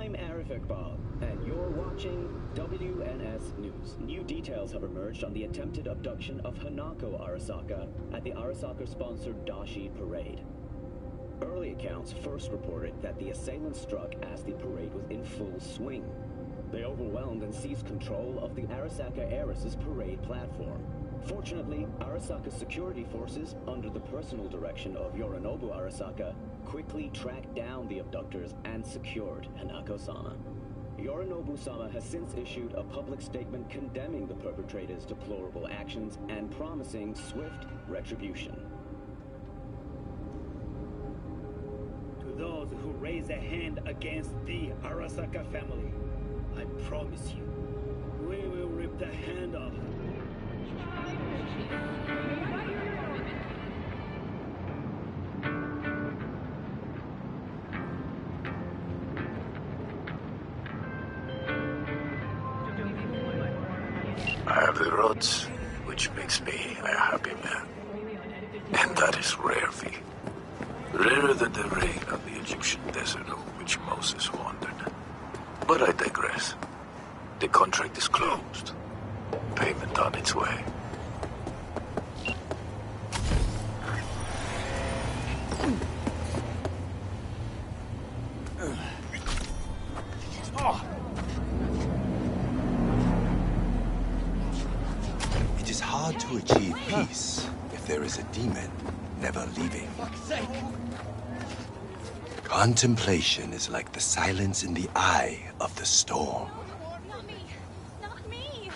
I'm Arif Iqbal, and you're watching WNS News. New details have emerged on the attempted abduction of Hanako Arasaka at the Arasaka-sponsored Dashi Parade. Early accounts first reported that the assailants struck as the parade was in full swing. They overwhelmed and seized control of the Arasaka heiress's parade platform. Fortunately, Arasaka's security forces, under the personal direction of Yorinobu Arasaka, quickly tracked down the abductors and secured Hanako-sama. Yorinobu-sama has since issued a public statement condemning the perpetrators' deplorable actions and promising swift retribution. To those who raise a hand against the Arasaka family, I promise you, we will rip the hand off. I have the rods, which makes me a happy man. And that is rarely. Rarer than the rain on the Egyptian desert of which Moses wandered. But I digress. The contract is closed. Payment on its way. It is hard to achieve peace if there is a demon never leaving. Contemplation is like the silence in the eye of the storm. Not me. Not me.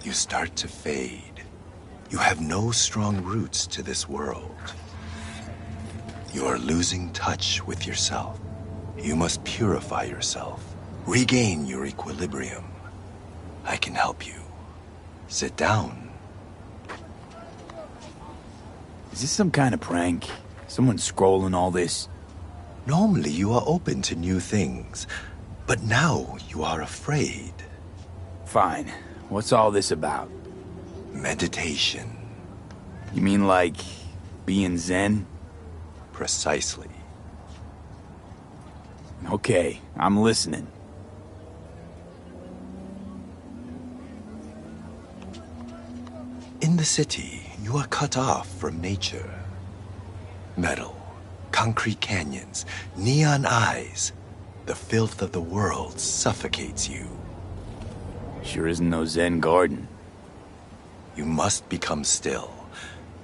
You start to fade. You have no strong roots to this world. You are losing touch with yourself. You must purify yourself. Regain your equilibrium. I can help you. Sit down. Is this some kind of prank? Someone scrolling all this? Normally you are open to new things, but now you are afraid. Fine. What's all this about? Meditation. You mean like being Zen? Precisely. Okay, I'm listening. In the city, you are cut off from nature. Metal, concrete canyons, neon eyes. The filth of the world suffocates you. Sure isn't no Zen garden. You must become still.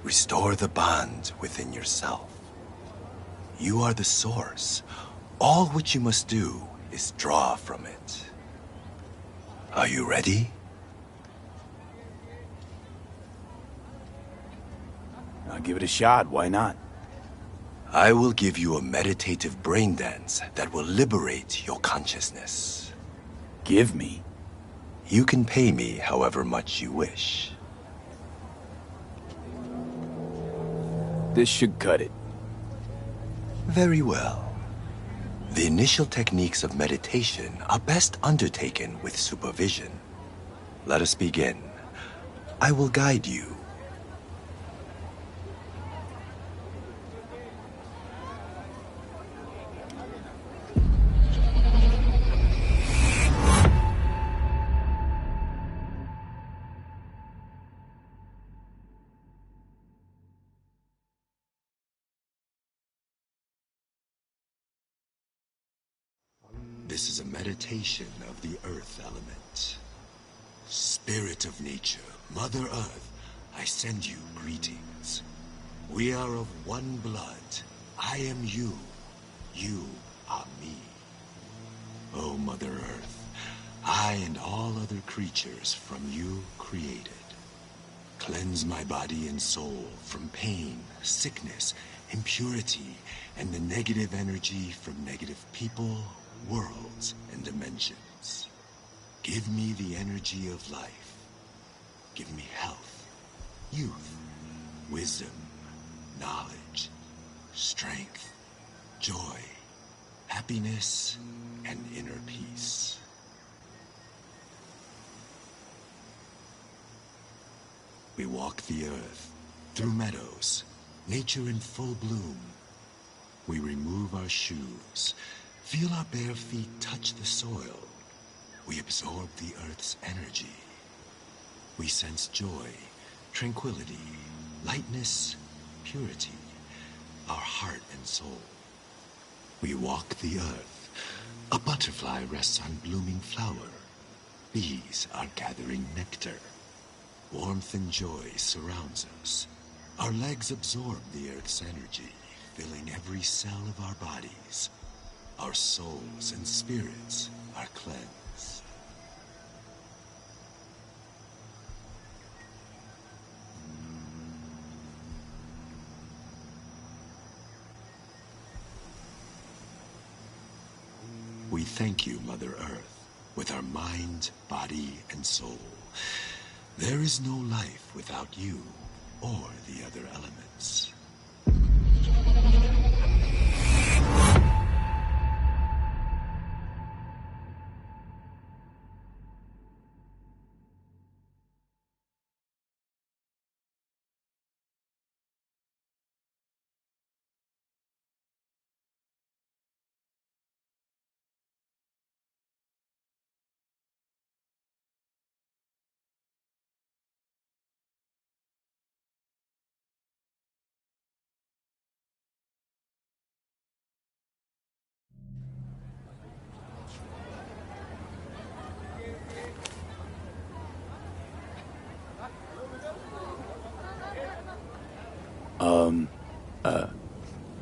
Restore the bond within yourself. You are the source. All which you must do is draw from it. Are you ready? I'll give it a shot, why not? I will give you a meditative brain dance that will liberate your consciousness. Give me? You can pay me however much you wish. This should cut it. Very well. The initial techniques of meditation are best undertaken with supervision. Let us begin. I will guide you. This is a meditation of the earth element. Spirit of nature, Mother Earth, I send you greetings. We are of one blood. I am you. You are me. O Mother Earth, I and all other creatures from you created. Cleanse my body and soul from pain, sickness, impurity, and the negative energy from negative people, worlds, and dimensions. Give me the energy of life. Give me health, youth, wisdom, knowledge, strength, joy, happiness, and inner peace. We walk the earth, through meadows, nature in full bloom. We remove our shoes, Feel our bare feet touch the soil. We absorb the Earth's energy. We sense joy, tranquility, lightness, purity, our heart and soul. We walk the Earth. A butterfly rests on blooming flower. Bees are gathering nectar. Warmth and joy surrounds us. Our legs absorb the Earth's energy, filling every cell of our bodies. Our souls and spirits are cleansed. We thank you, Mother Earth, with our mind, body, and soul. There is no life without you or the other elements.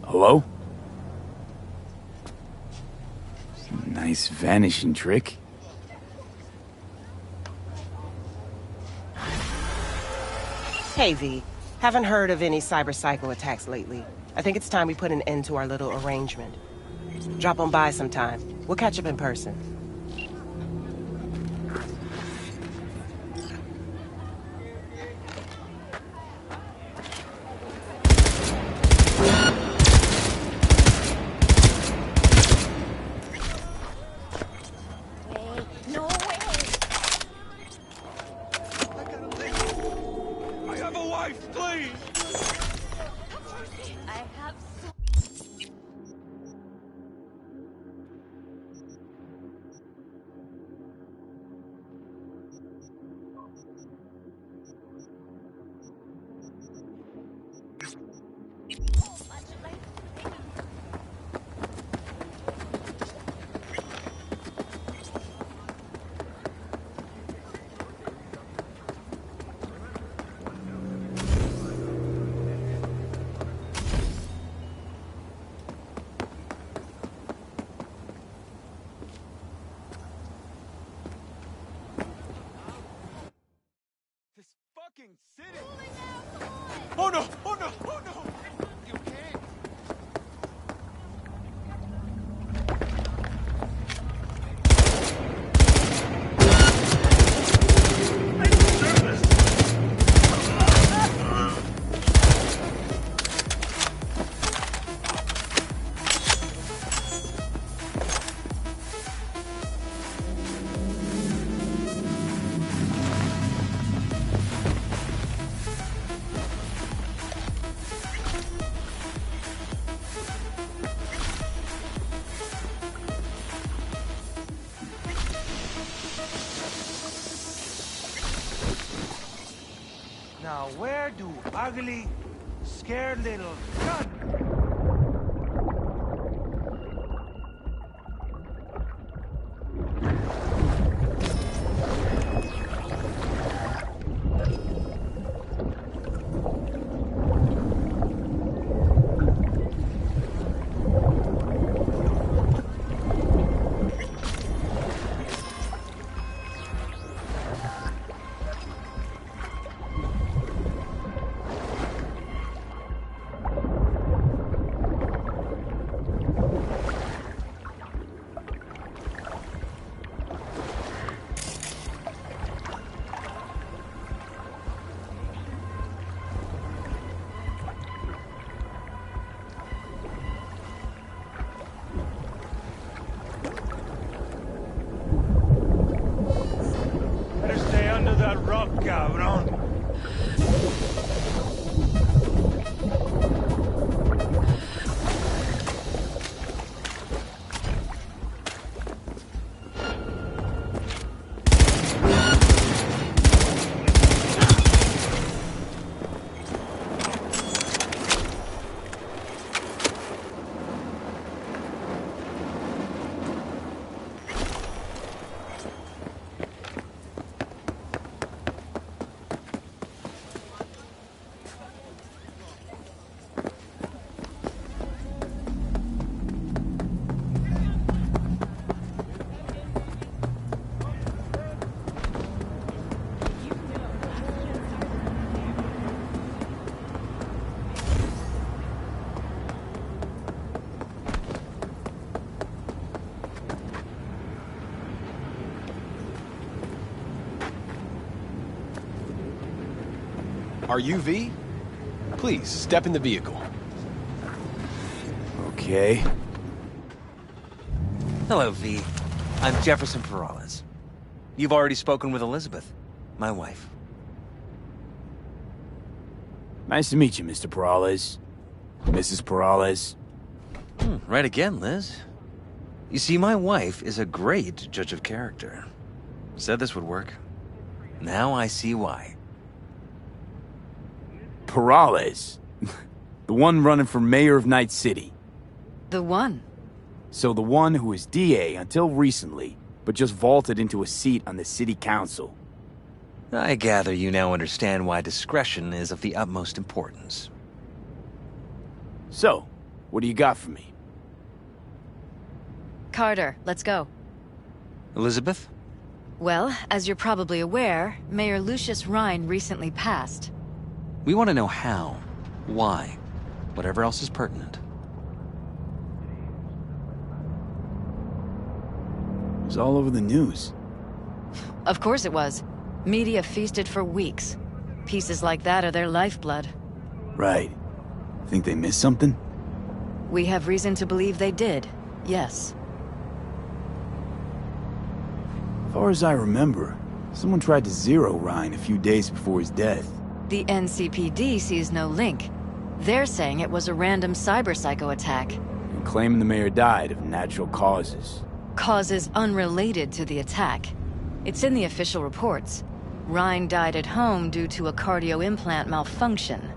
Hello? Nice vanishing trick. Hey, V. Haven't heard of any cyber-psycho attacks lately. I think it's time we put an end to our little arrangement. Drop on by sometime. We'll catch up in person. Oh no! Oh no! Oh no! You can't! Now where do ugly, scared little... God! Cabrón. Are you V? Please, step in the vehicle. Okay. Hello, V. I'm Jefferson Perales. You've already spoken with Elizabeth, my wife. Nice to meet you, Mr. Perales. Mrs. Perales. Right again, Liz. You see, my wife is a great judge of character. Said this would work. Now I see why. Perales? The one running for mayor of Night City. The one. So the one who was DA until recently, but just vaulted into a seat on the city council. I gather you now understand why discretion is of the utmost importance. So, what do you got for me? Carter, let's go. Elizabeth? Well, as you're probably aware, Mayor Lucius Rhine recently passed. We want to know how, why, whatever else is pertinent. It was all over the news. Of course it was. Media feasted for weeks. Pieces like that are their lifeblood. Right. Think they missed something? We have reason to believe they did, yes. As far as I remember, someone tried to zero Ryan a few days before his death. The NCPD sees no link. They're saying it was a random cyber-psycho attack. And claiming the mayor died of natural causes. Causes unrelated to the attack. It's in the official reports. Ryan died at home due to a cardio implant malfunction.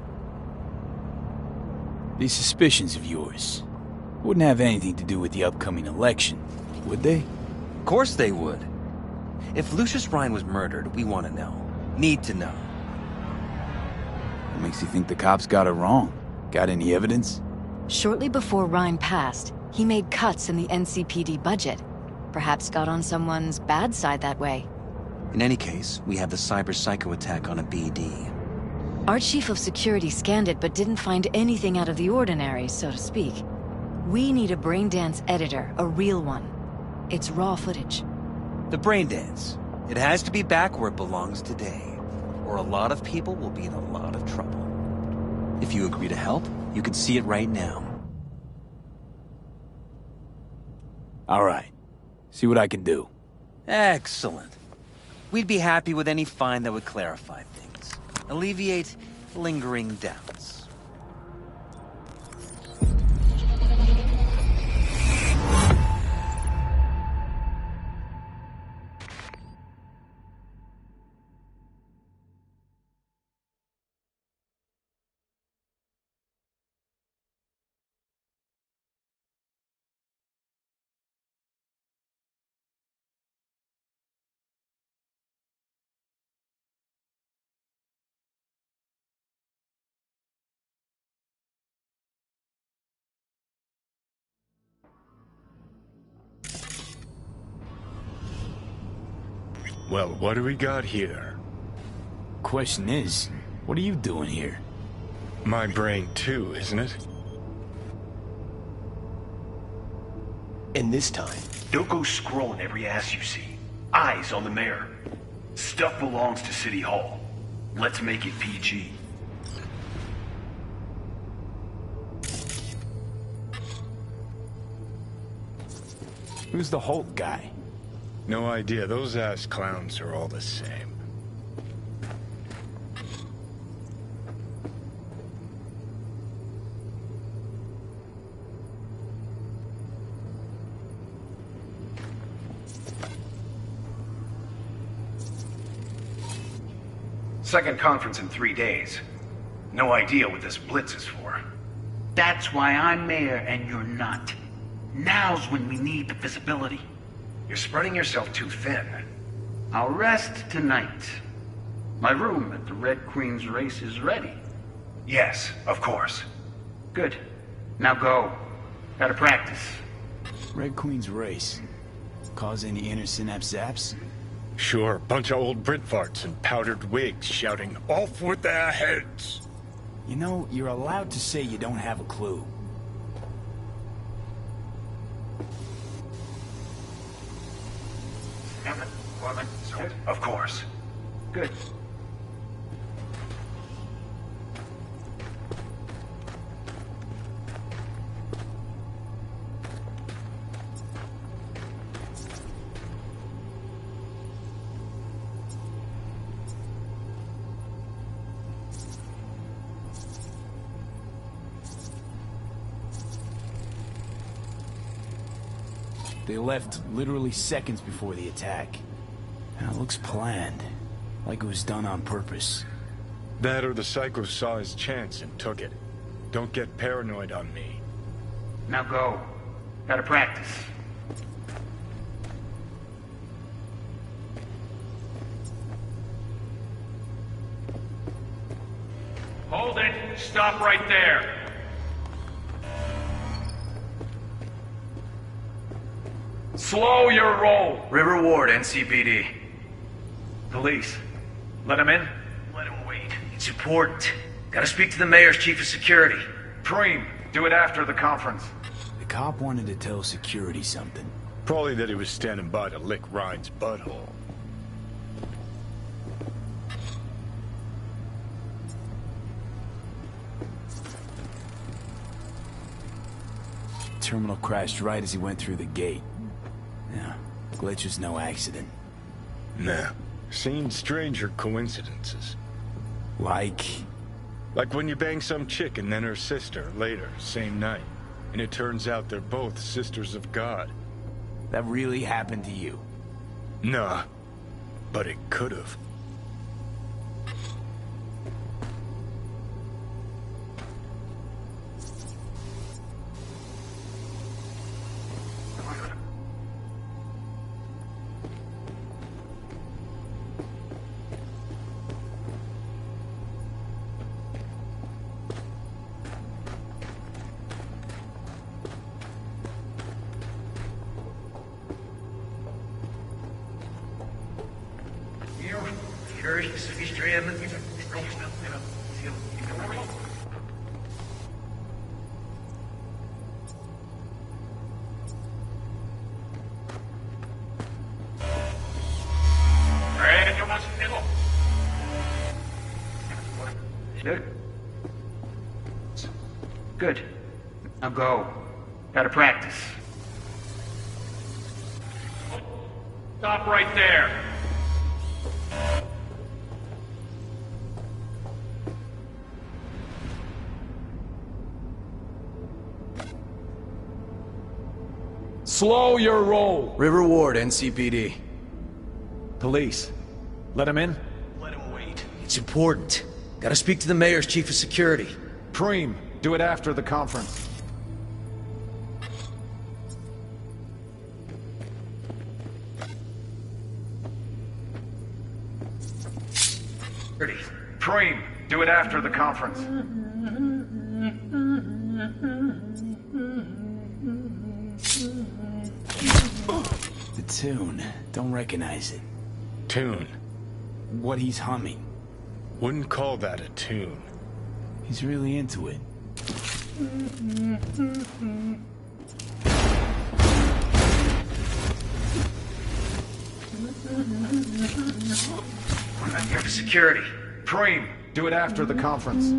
These suspicions of yours wouldn't have anything to do with the upcoming election, would they? Of course they would. If Lucius Rhine was murdered, we want to know. Need to know. What makes you think the cops got it wrong? Got any evidence? Shortly before Ryan passed, he made cuts in the NCPD budget. Perhaps got on someone's bad side that way. In any case, we have the cyber-psycho attack on a BD. Our chief of security scanned it but didn't find anything out of the ordinary, so to speak. We need a braindance editor, a real one. It's raw footage. The brain dance. It has to be back where it belongs today, or a lot of people will be in a lot of trouble. If you agree to help, you can see it right now. All right. See what I can do. Excellent. We'd be happy with any find that would clarify things. Alleviate lingering doubts. Well, what do we got here? Question is, what are you doing here? My brain too, isn't it? And this time, don't go scrolling every ass you see. Eyes on the mayor. Stuff belongs to City Hall. Let's make it PG. Who's the Holt guy? No idea. Those ass clowns are all the same. Second conference in 3 days. No idea what this blitz is for. That's why I'm mayor and you're not. Now's when we need the visibility. You're spreading yourself too thin. I'll rest tonight. My room at the Red Queen's race is ready. Yes, of course. Good. Now go. Gotta practice. Red Queen's race. Cause any inner synapse zaps? Sure, bunch of old Brit farts in powdered wigs shouting, "Off with their heads!" You know, you're allowed to say you don't have a clue. Of course. Good. They left literally seconds before the attack. And it looks planned. Like it was done on purpose. That or the Psycho saw his chance and took it. Don't get paranoid on me. Now go. Gotta practice. Hold it! Stop right there! Slow your roll! River Ward, NCPD. Police. Let him in? Let him wait. It's important. Gotta speak to the mayor's chief of security. Preem, do it after the conference. The cop wanted to tell security something. Probably that he was standing by to lick Ryan's butthole. Terminal crashed right as he went through the gate. Yeah, glitch was no accident. Nah. Seen stranger coincidences. Like when you bang some chick and then her sister later, same night. And it turns out they're both sisters of God. that really happened to you? Nah, but it could've. Good. Now go. Gotta practice. Stop right there. Slow your roll. River Ward, NCPD. Police. Let him in? Let him wait. It's important. Gotta speak to the mayor's chief of security. Preem, do it after the conference. Preem, do it after the conference. The tune. Don't recognize it. Tune. What he's humming. Wouldn't call that a tune. He's really into it. I'm here for security. Preem, do it after the conference.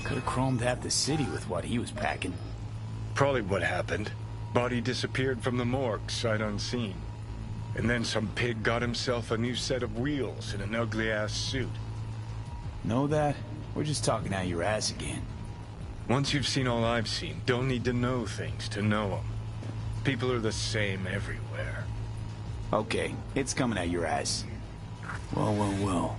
Could've chromed half the city with what he was packing. Probably what happened. Body disappeared from the morgue, sight unseen. And then some pig got himself a new set of wheels in an ugly-ass suit. Know that? We're just talking out your ass again. Once you've seen all I've seen, don't need to know things to know them. People are the same everywhere. Okay, it's coming out your ass. Well.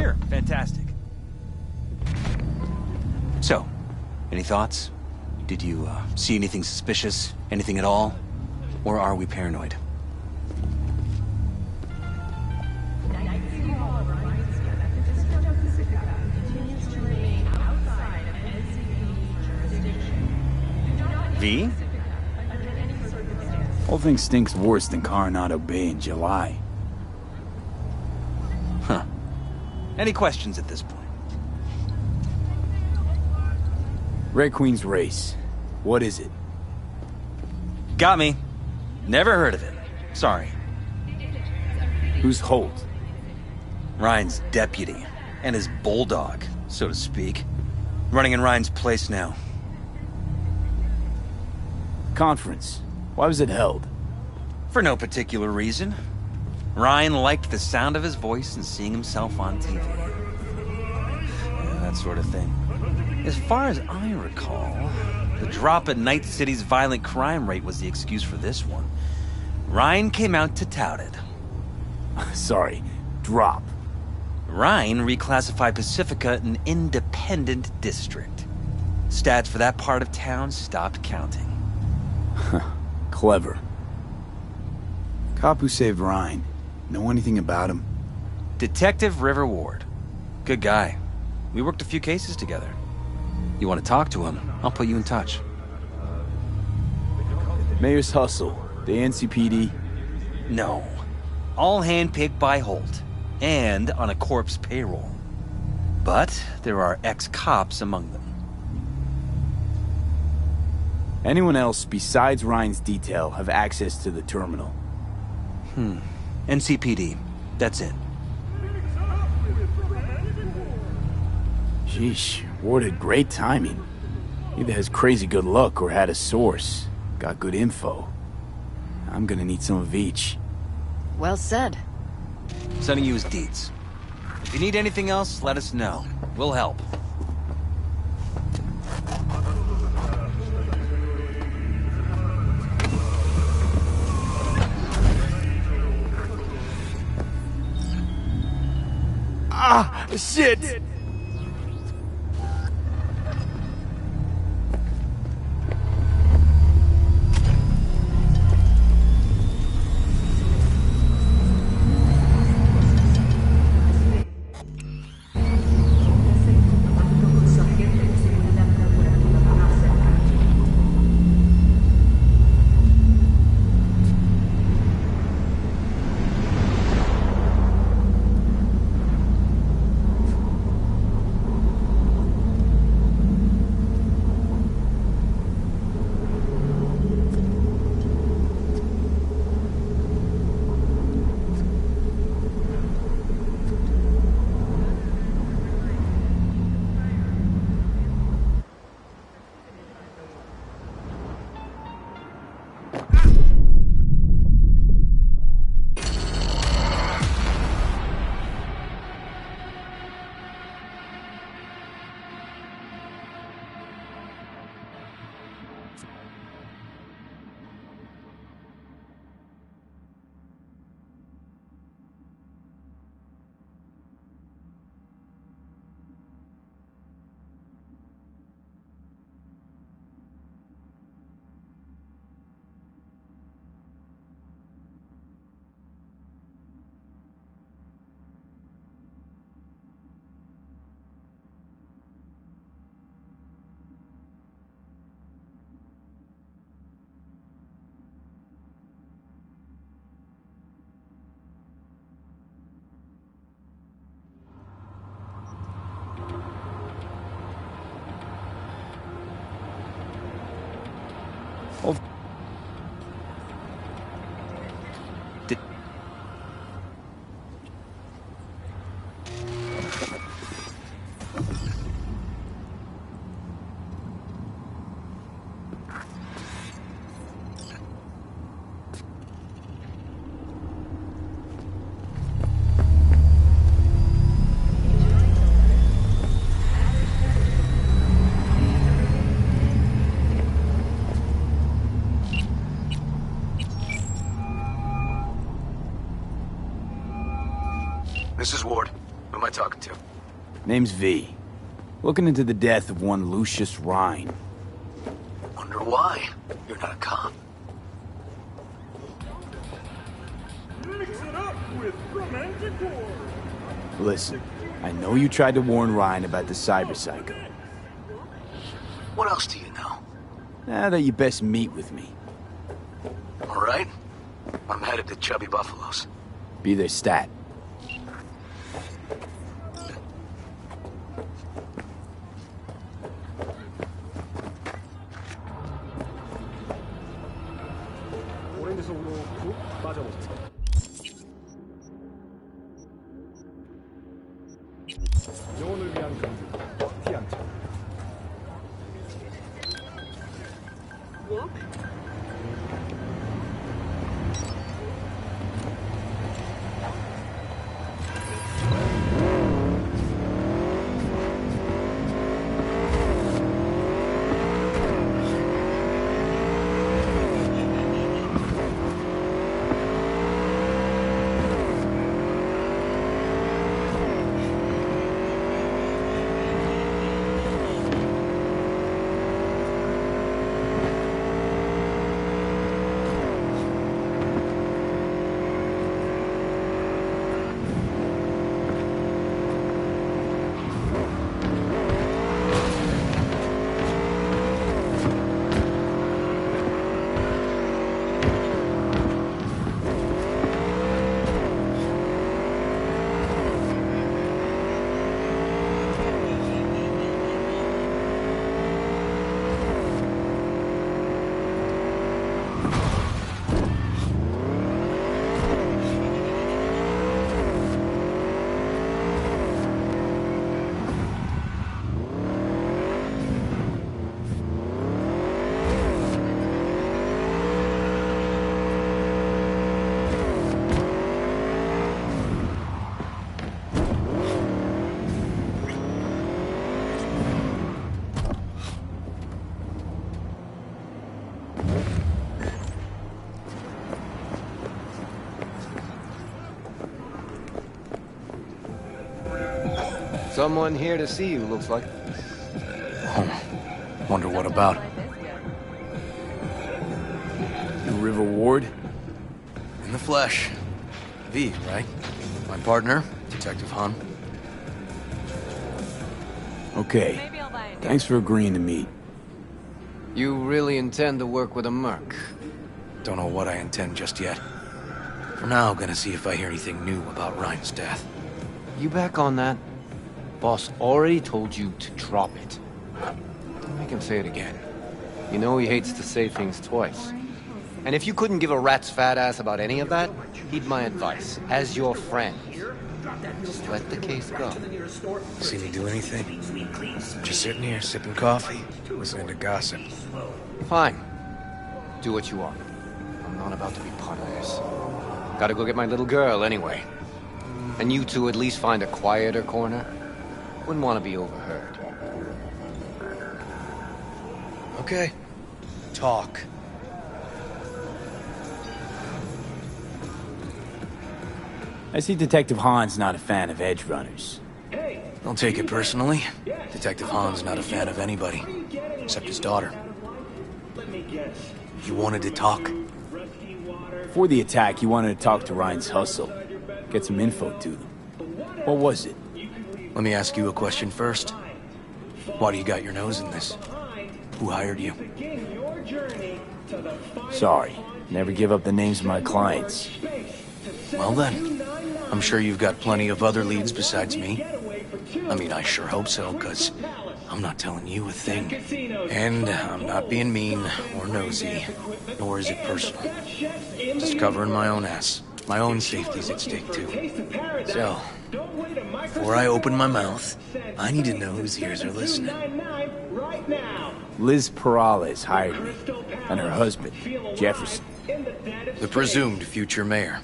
here. Fantastic. So, any thoughts? Did you see anything suspicious? Anything at all? Or are we paranoid? V? Whole thing stinks worse than Coronado Bay in July. Huh. Any questions at this point? Red Queen's race. What is it? Got me. Never heard of it. Sorry. Who's Holt? Ryan's deputy. And his bulldog, so to speak. Running in Ryan's place now. Conference. Why was it held? For no particular reason. Ryan liked the sound of his voice and seeing himself on TV. Yeah, that sort of thing. As far as I recall, the drop in Night City's violent crime rate was the excuse for this one. Ryan came out to tout it. Sorry, drop. Ryan reclassified Pacifica an independent district. Stats for that part of town stopped counting. Clever. Cop who saved Ryan. Know anything about him? Detective River Ward. Good guy. We worked a few cases together. You want to talk to him, I'll put you in touch. Mayor's Hustle. The NCPD? No. All handpicked by Holt. And on a corpse payroll. But there are ex-cops among them. Anyone else besides Ryan's detail have access to the terminal? NCPD. That's it. Sheesh, Ward had great timing. Either has crazy good luck or had a source. Got good info. I'm gonna need some of each. Well said. Sending you his deeds. If you need anything else, let us know. We'll help. Ah, shit! This is Ward. Who am I talking to? Name's V. Looking into the death of one Lucius Rhine. Wonder why? You're not a cop. Mix it up with romantic war. Listen, I know you tried to warn Rhine about the Cyberpsycho. What else do you know? Now that you best meet with me. All right. I'm headed to Chubby Buffalo's. Be there stat. 요원을 위한 금지. 피한자. Someone here to see you, looks like. Oh, wonder what about. You River Ward? In the flesh. V, right? My partner, Detective Han. Okay. Thanks for agreeing to meet. You really intend to work with a merc? Don't know what I intend just yet. For now, gonna see if I hear anything new about Ryan's death. You back on that? Boss already told you to drop it. Don't make him say it again. You know he hates to say things twice. And if you couldn't give a rat's fat ass about any of that, heed my advice. As your friend, just let the case go. See me do anything? Just sitting here, sipping coffee, listening to gossip. Fine. Do what you want. I'm not about to be part of this. Gotta go get my little girl anyway. And you two at least find a quieter corner. Wouldn't want to be overheard. Okay. Talk. I see Detective Han's not a fan of edge runners. Don't take it personally. Detective Han's not a fan of anybody, except his daughter. You wanted to talk? Before the attack, you wanted to talk to Ryan's hustle. Get some info to them. What was it? Let me ask you a question first. Why do you got your nose in this? Who hired you? Sorry. Never give up the names of my clients. Well then, I'm sure you've got plenty of other leads besides me. I mean, I sure hope so, because I'm not telling you a thing. And I'm not being mean or nosy, nor is it personal. Just covering my own ass. My own safety's at stake, too. So, before I open my mouth, I need to know whose ears are listening. Liz Perales hired me, and her husband, Jefferson. The presumed future mayor.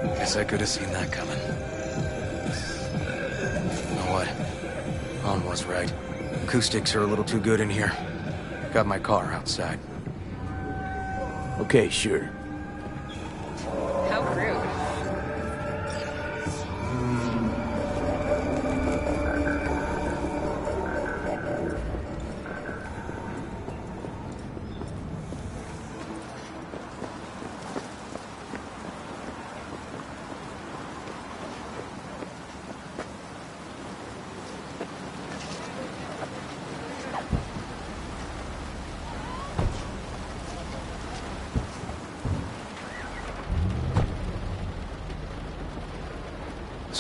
Guess I could have seen that coming. You know what? Han was right. Acoustics are a little too good in here. Got my car outside. Okay, sure. How rude.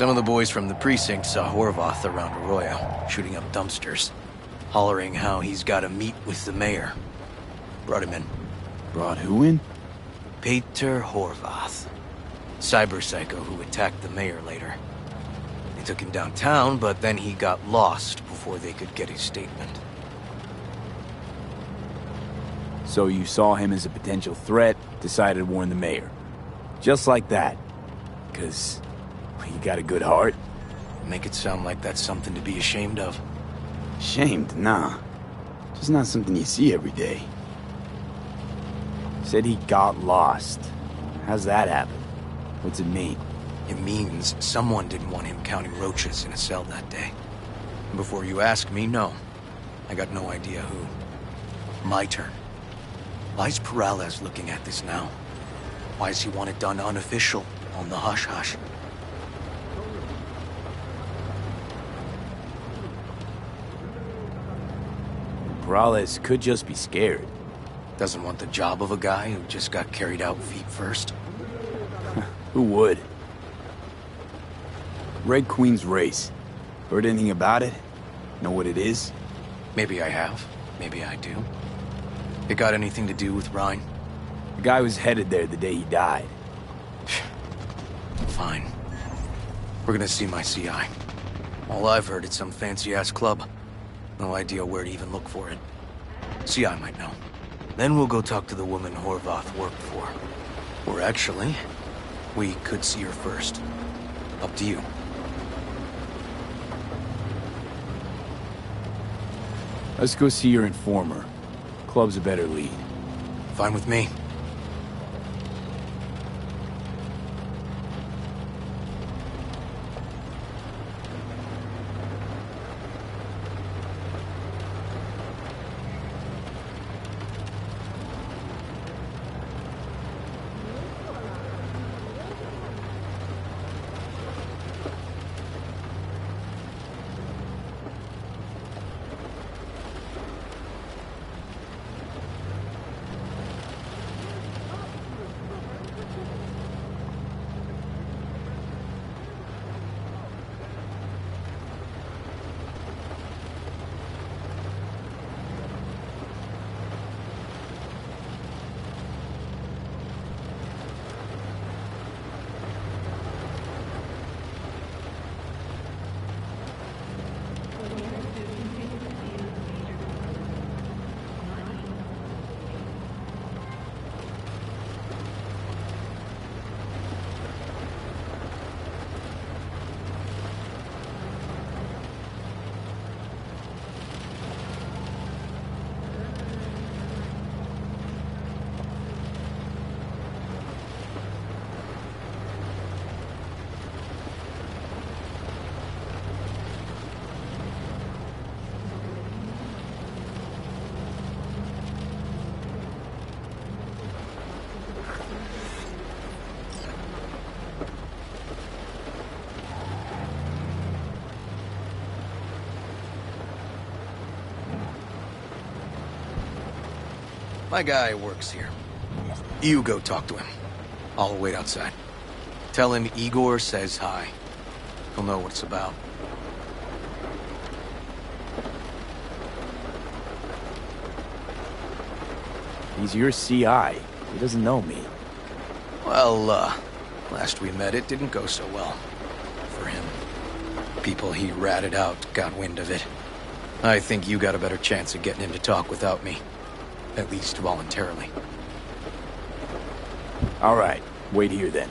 Some of the boys from the precinct saw Horvath around Arroyo, shooting up dumpsters, hollering how he's got to meet with the mayor. Brought him in. Brought who in? Peter Horvath. Cyber psycho who attacked the mayor later. They took him downtown, but then he got lost before they could get his statement. So you saw him as a potential threat, decided to warn the mayor. Just like that. 'Cause you got a good heart? Make it sound like that's something to be ashamed of. Ashamed? Nah. Just not something you see every day. Said he got lost. How's that happen? What's it mean? It means someone didn't want him counting roaches in a cell that day. Before you ask me, no. I got no idea who. My turn. Why's Peralez looking at this now? Why does he want it done unofficial, on the hush-hush? Peralez could just be scared. Doesn't want the job of a guy who just got carried out feet first? Who would? Red Queen's race. Heard anything about it? Know what it is? Maybe I have. Maybe I do. It got anything to do with Ryan? The guy was headed there the day he died. Fine. We're gonna see my CI. All I've heard is some fancy-ass club. No idea where to even look for it. CI might know. Then we'll go talk to the woman Horvath worked for. Or actually, we could see her first. Up to you. Let's go see your informer. Club's a better lead. Fine with me. My guy works here. You go talk to him. I'll wait outside. Tell him Igor says hi. He'll know what it's about. He's your CI. He doesn't know me. Well, last we met, it didn't go so well. For him. People he ratted out got wind of it. I think you got a better chance of getting him to talk without me. At least voluntarily. All right. Wait here then.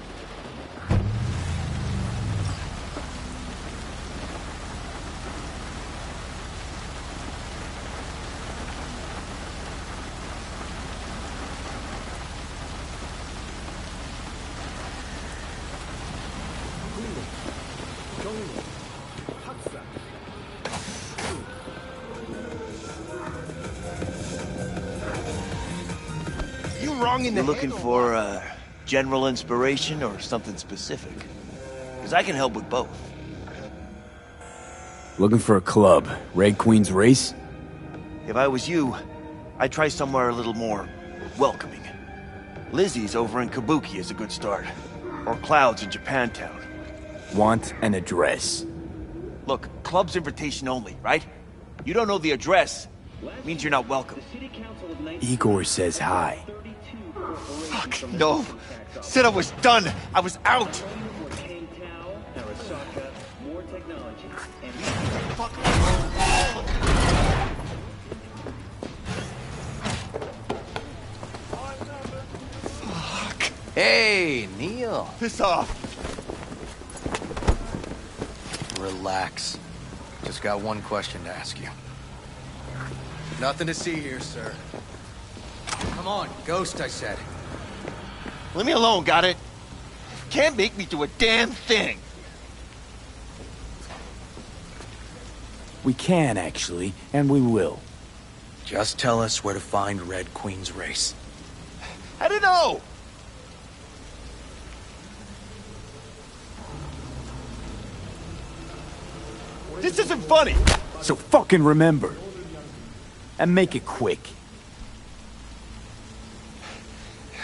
You looking for general inspiration or something specific? Because I can help with both. Looking for a club. Red Queen's race? If I was you, I'd try somewhere a little more welcoming. Lizzie's over in Kabuki is a good start. Or Cloud's in Japantown. want an address. Look, club's invitation only, right? You don't know the address. Means you're not welcome. Igor says hi. Fuck, no. Said I was done. I was out. Fuck. Hey, Neil. Piss off. Relax. Just got one question to ask you. Nothing to see here, sir. Come on, Ghost, I said. Leave me alone, got it? Can't make me do a damn thing. We can, actually, and we will. Just tell us where to find Red Queen's race. I don't know. This isn't funny. So fucking remember. And make it quick.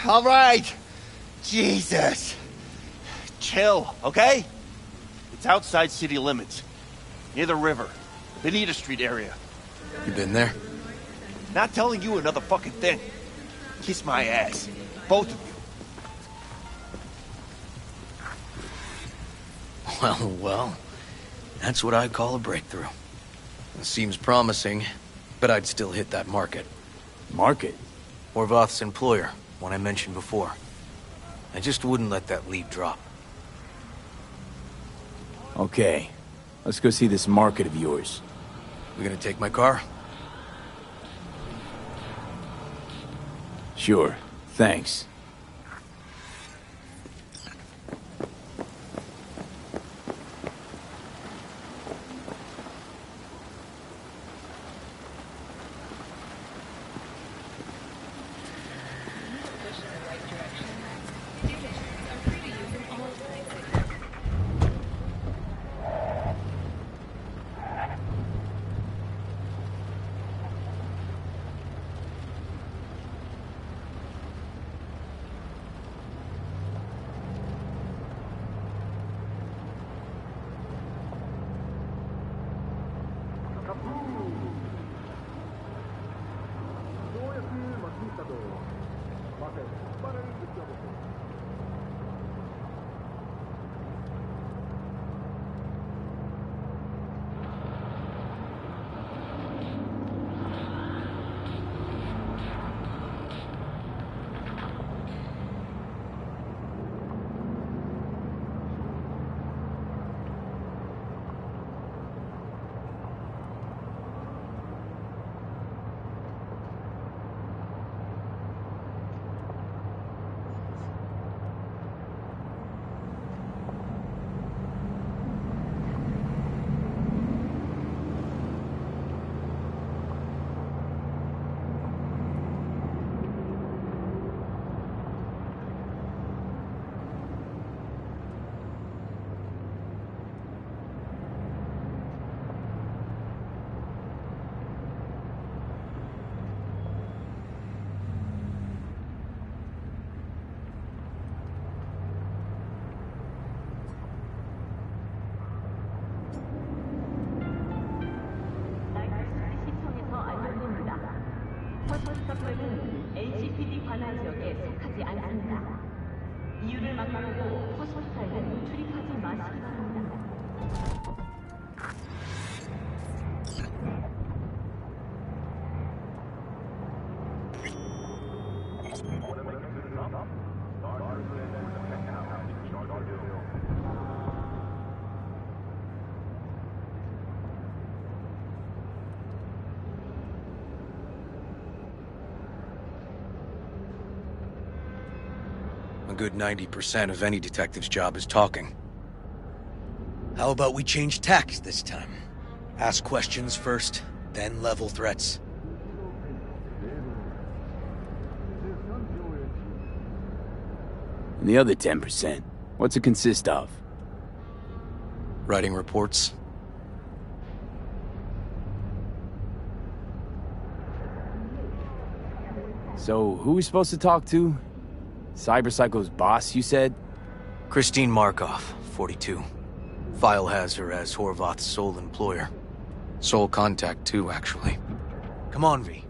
All right. Jesus. Chill, okay? It's outside city limits. Near the river. Benita Street area. You been there? Not telling you another fucking thing. Kiss my ass. Both of you. Well. That's what I call a breakthrough. It seems promising, but I'd still hit that market. Market? Horvath's employer, one I mentioned before. I just wouldn't let that lead drop. Okay. Let's go see this market of yours. We gonna take my car? Sure. Thanks. NCPD 관할 지역에 속하지 않습니다. 이유를 막론하고 호스피탈은 출입하지 마시기 바랍니다. A good 90% of any detective's job is talking. How about we change tacks this time? Ask questions first, then level threats. And the other 10%, what's it consist of? Writing reports. So, who are we supposed to talk to? Cyberpsycho's boss, you said? Christine Markov, 42. File has her as Horvath's sole employer. Sole contact, too, actually. Come on, V.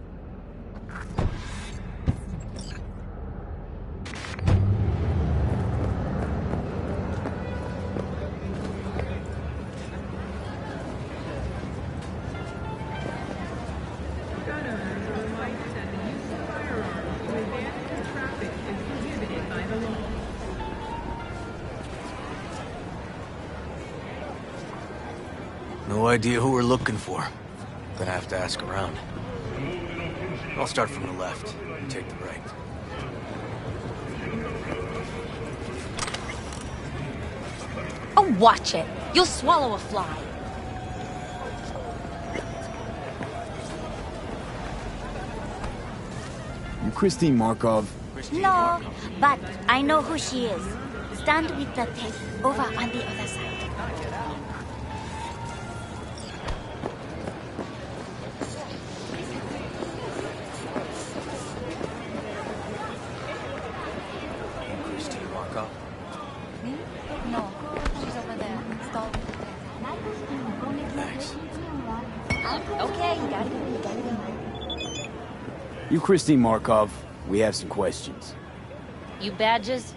No idea who we're looking for. Gonna have to ask around. I'll start from the left and take the right. Oh, watch it. You'll swallow a fly. You Christine Markov? No, but I know who she is. Stand with the tape over on the other side. Christine Markov? Me? No, she's over there. Stall. Thanks. Okay, you gotta go. You Christine Markov, we have some questions. You badges?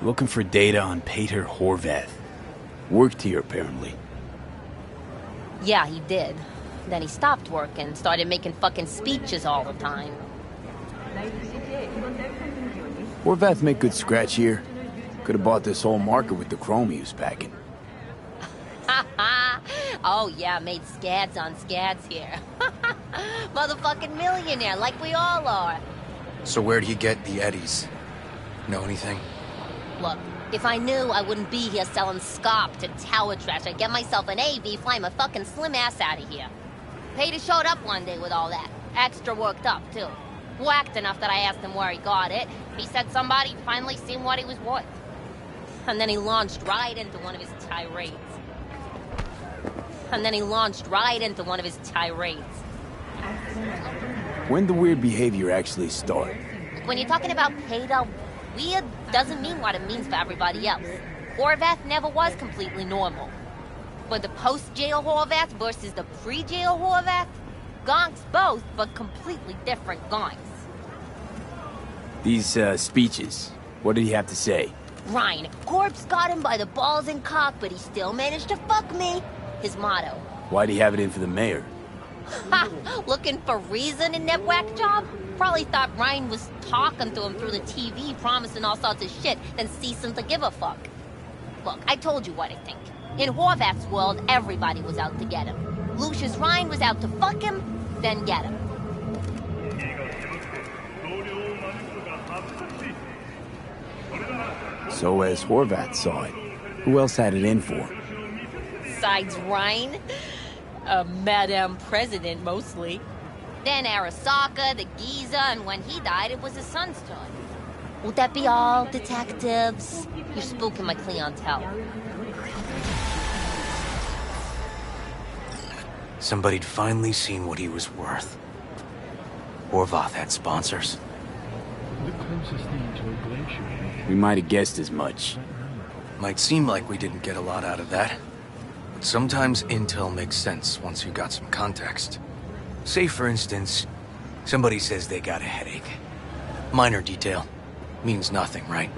Looking for data on Peter Horvath. Worked here, apparently. Yeah, he did. Then he stopped working, started making fucking speeches all the time. Horvath make good scratch here. Could have bought this whole market with the chrome he was packing. Oh yeah, made scads on scads here. Motherfucking millionaire, like we all are. So where'd he get the eddies? Know anything? Look, if I knew, I wouldn't be here selling scop to tower trash. I'd get myself an AV, fly my fucking slim ass out of here. Peter showed up one day with all that. Extra worked up, too. Whacked enough that I asked him where he got it. He said somebody finally seen what he was worth. And then he launched right into one of his tirades. When the weird behavior actually start? When you're talking about Peter, weird doesn't mean what it means for everybody else. Horvath never was completely normal. But the post-jail Horvath versus the pre-jail Horvath? Gonks both, but completely different gonks. These, speeches, what did he have to say? Ryan, corpse got him by the balls and cock, but he still managed to fuck me. His motto. Why'd he have it in for the mayor? Ha! Looking for reason in that whack job? Probably thought Ryan was talking to him through the TV, promising all sorts of shit, then ceasing to give a fuck. Look, I told you what I think. In Horvath's world, everybody was out to get him. Lucius Ryan was out to fuck him, then get him. So as Horvath saw it, who else had it in for? Besides Ryan? Madame President, mostly. Then Arasaka, the Giza, and when he died, it was his son's turn. Would that be all, detectives? You're spooking my clientele. Somebody'd finally seen what he was worth. Horvath had sponsors. We might have guessed as much. Might seem like we didn't get a lot out of that. But sometimes intel makes sense once you got some context. Say, for instance, somebody says they got a headache. Minor detail. Means nothing, right?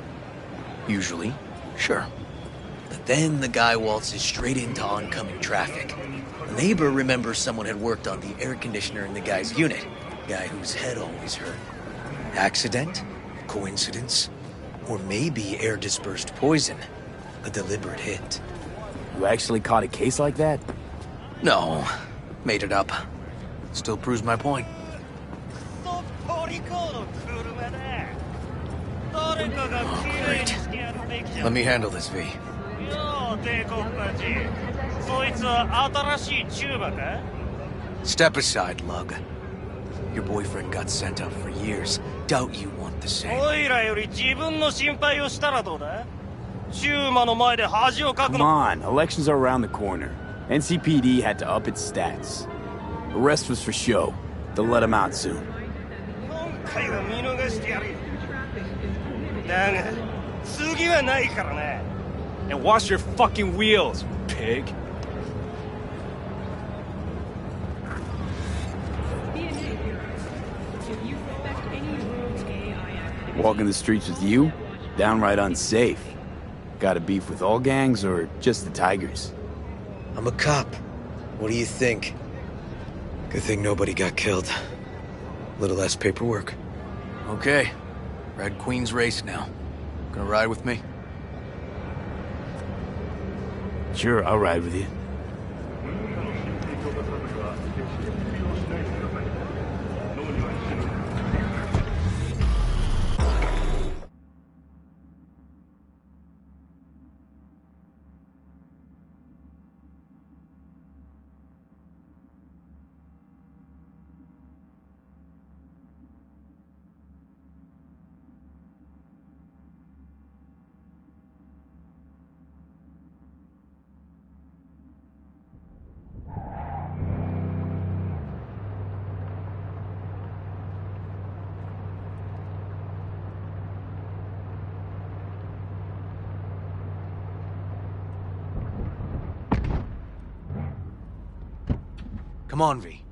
Usually, sure. But then the guy waltzes straight into oncoming traffic. A neighbor remembers someone had worked on the air conditioner in the guy's unit. Guy whose head always hurt. Accident? Coincidence? Or maybe air-dispersed poison. A deliberate hit. You actually caught a case like that? No. Made it up. Still proves my point. Oh, great. Let me handle this, V. Step aside, Lug. Your boyfriend got sent out for years. Doubt you want the same. Come on, elections are around the corner. NCPD had to up its stats. The rest was for show. They'll let him out soon. And wash your fucking wheels, pig. Walking the streets with you? Downright unsafe. Got a beef with all gangs or just the Tigers? I'm a cop. What do you think? Good thing nobody got killed. Little less paperwork. Okay. Red Queen's race now. Gonna ride with me? Sure, I'll ride with you. Come on, V.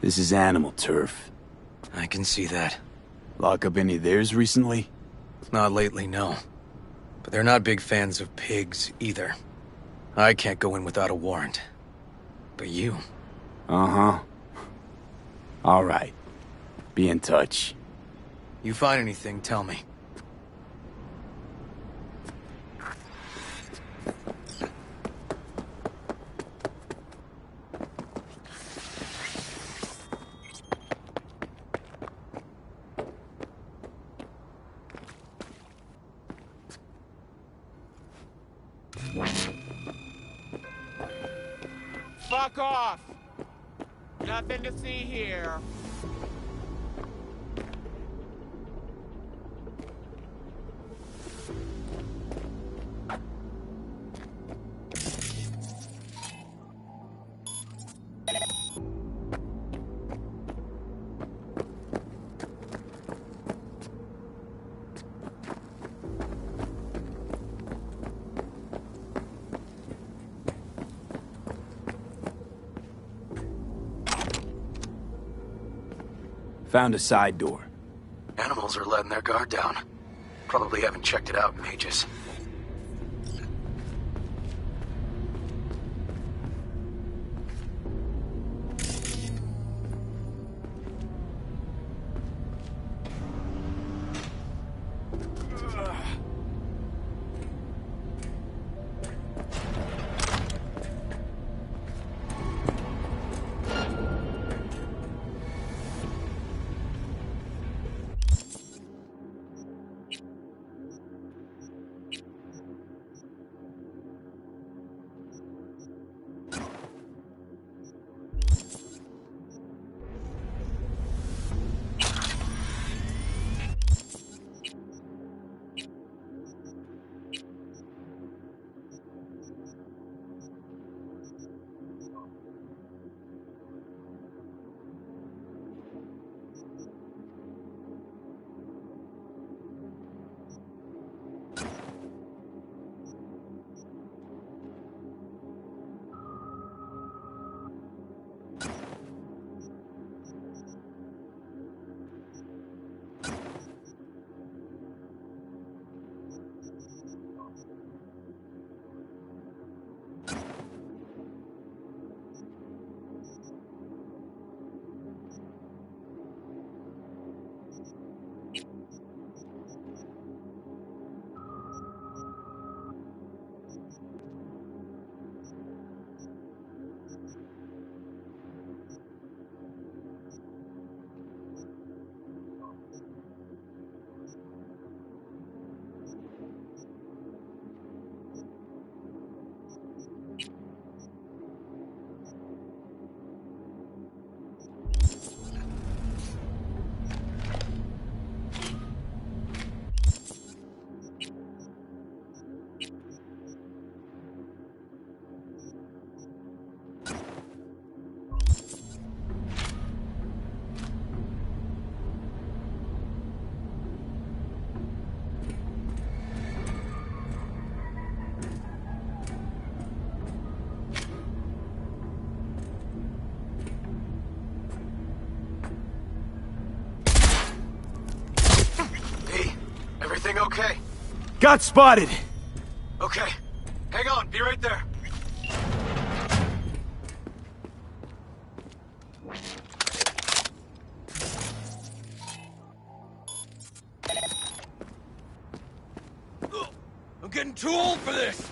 This is animal turf. I can see that. Lock up any of theirs recently? Not lately, no. But they're not big fans of pigs, either. I can't go in without a warrant. But you... Uh-huh. All right. Be in touch. You find anything, tell me. Fuck off! Nothing to see here. Found a side door. Animals are letting their guard down. Probably haven't checked it out in ages. Everything okay? Got spotted! Okay. Hang on, be right there. I'm getting too old for this!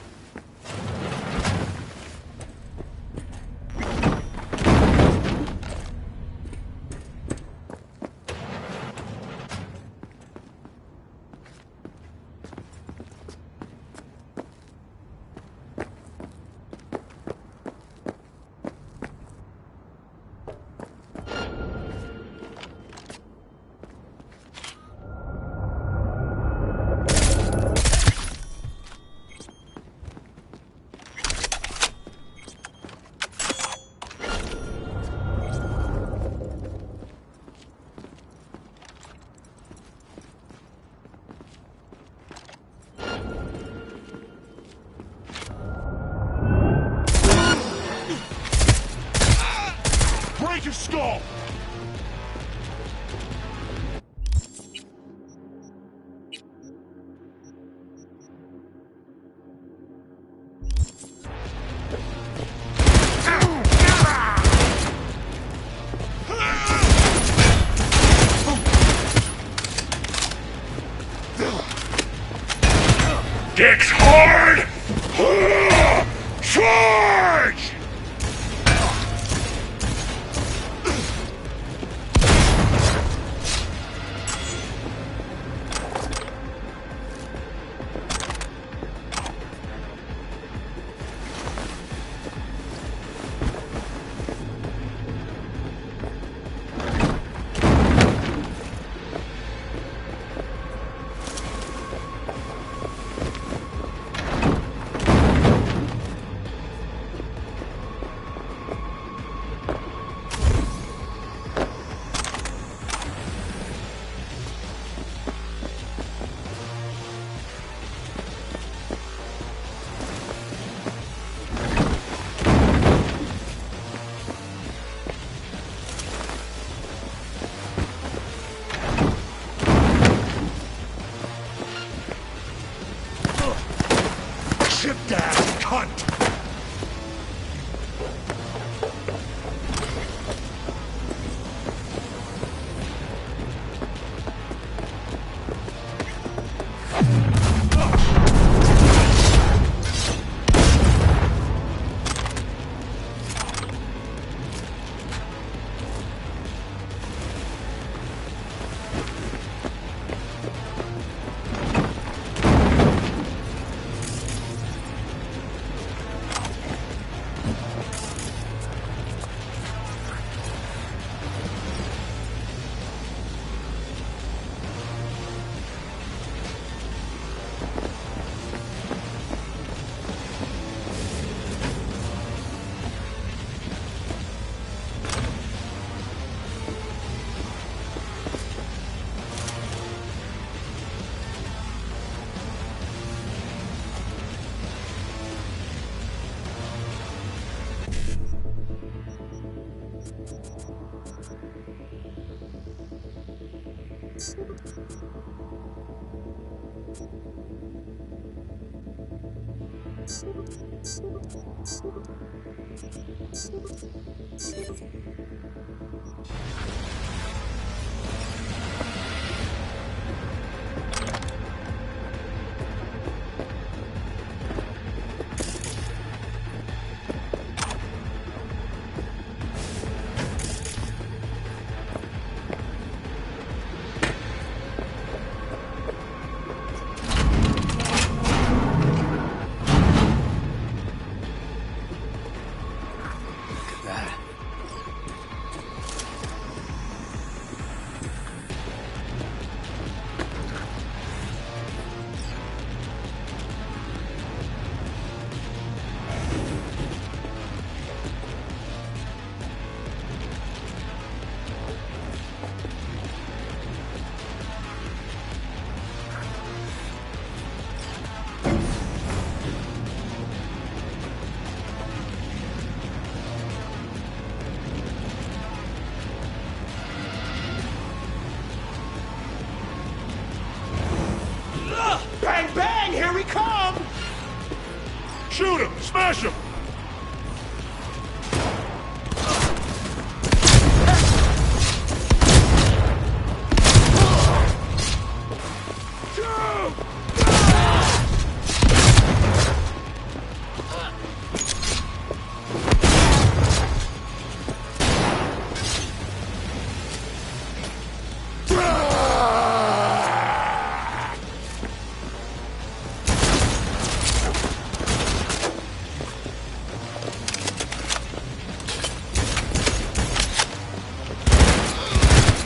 Break your skull! Dicks hard! Charge! Chipped ass cunt! Bang, bang! Here we come! Shoot him! Smash him!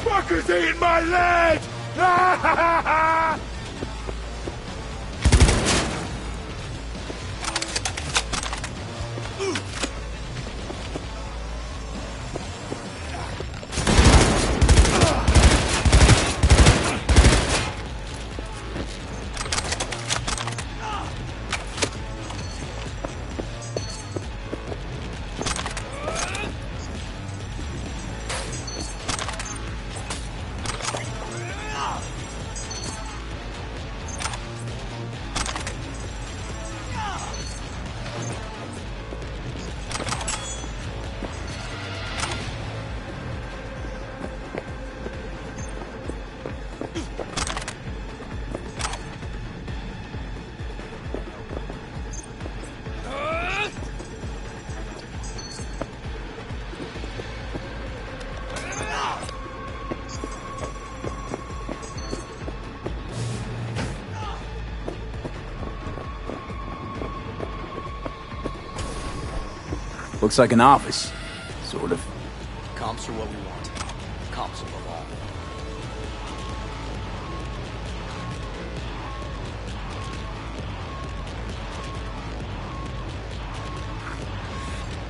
Fuckers eating my leg! Looks like an office. Sort of. Comps are what we want. Comps above all.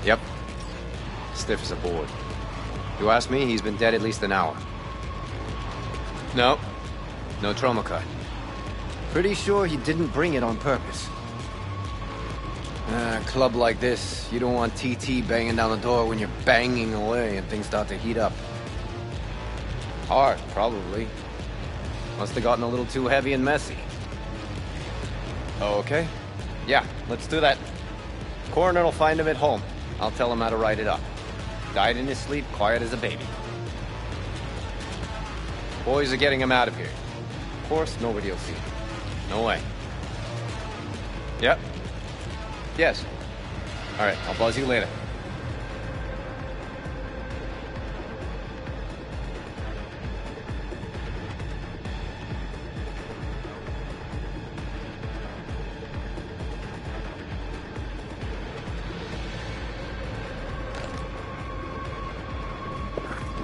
Yep. Stiff as a board. You ask me, he's been dead at least an hour. No. No trauma cut. Pretty sure he didn't bring it on purpose. A club like this, you don't want TT banging down the door when you're banging away and things start to heat up. Hard, probably. Must have gotten a little too heavy and messy. Oh, okay. Yeah, let's do that. Coroner will find him at home. I'll tell him how to write it up. Died in his sleep, quiet as a baby. Boys are getting him out of here. Of course, nobody will see him. No way. Yep. Yes. All right, I'll buzz you later.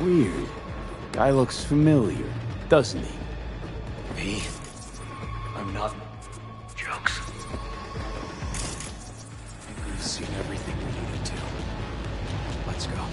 Weird. Guy looks familiar, doesn't he? Me? I'm not... Jokes. We've seen everything we needed to. Let's go.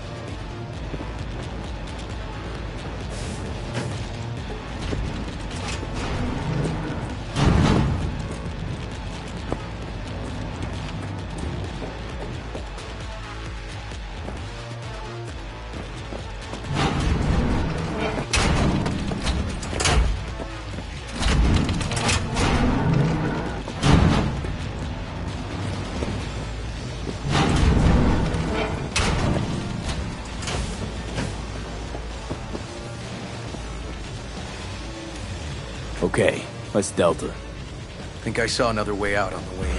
Okay, let's Delta. Think I saw another way out on the way in.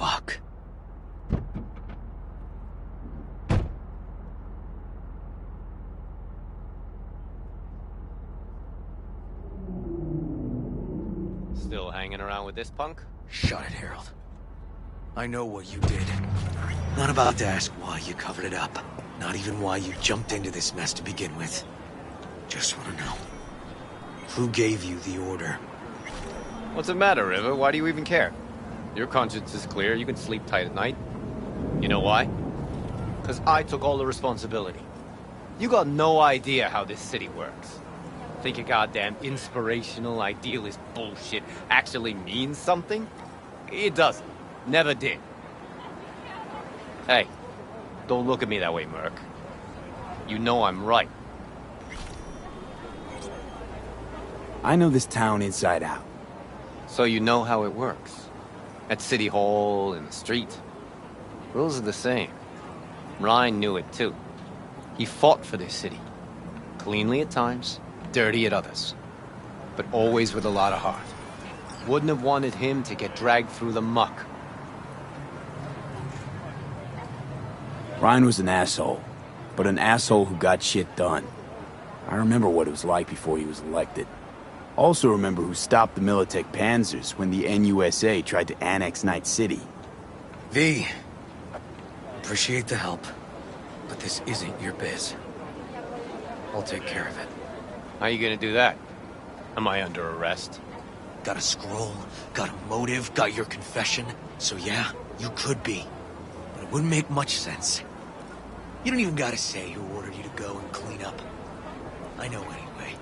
Fuck. Still hanging around with this punk? Shut it, Harold. I know what you did. Not about to ask why you covered it up. Not even why you jumped into this mess to begin with. Just want to know. Who gave you the order? What's the matter, River? Why do you even care? Your conscience is clear. You can sleep tight at night. You know why? Because I took all the responsibility. You got no idea how this city works. Think your goddamn inspirational, idealist bullshit actually means something? It doesn't. Never did. Hey, don't look at me that way, Merc. You know I'm right. I know this town inside out. So you know how it works. At City Hall, in the street. Rules are the same. Ryan knew it too. He fought for this city. Cleanly at times, dirty at others. But always with a lot of heart. Wouldn't have wanted him to get dragged through the muck. Ryan was an asshole, but an asshole who got shit done. I remember what it was like before he was elected. Also remember who stopped the Militech Panzers when the NUSA tried to annex Night City. V. Appreciate the help, but this isn't your biz. I'll take care of it. How you gonna do that? Am I under arrest? Got a scroll, got a motive, got your confession. So yeah, you could be. But it wouldn't make much sense. You don't even gotta say who ordered you to go and clean up. I know anyway.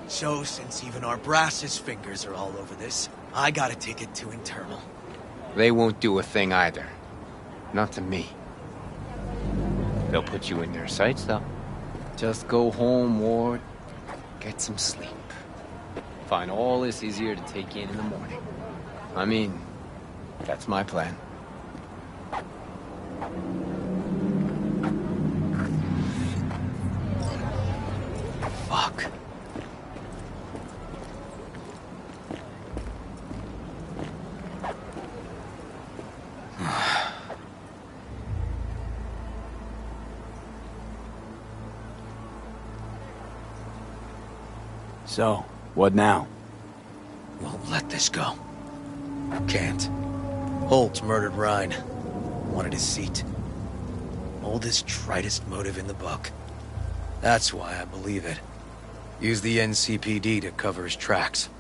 So, since even our brass's fingers are all over this, I gotta take it to internal. They won't do a thing either. Not to me. They'll put you in their sights, though. Just go home, Ward. Get some sleep. Find all this easier to take in the morning. I mean, that's my plan. Fuck. So, what now? Won't let this go. Can't. Holt murdered Rhine. Wanted his seat. Oldest, tritest motive in the book. That's why I believe it. Use the NCPD to cover his tracks.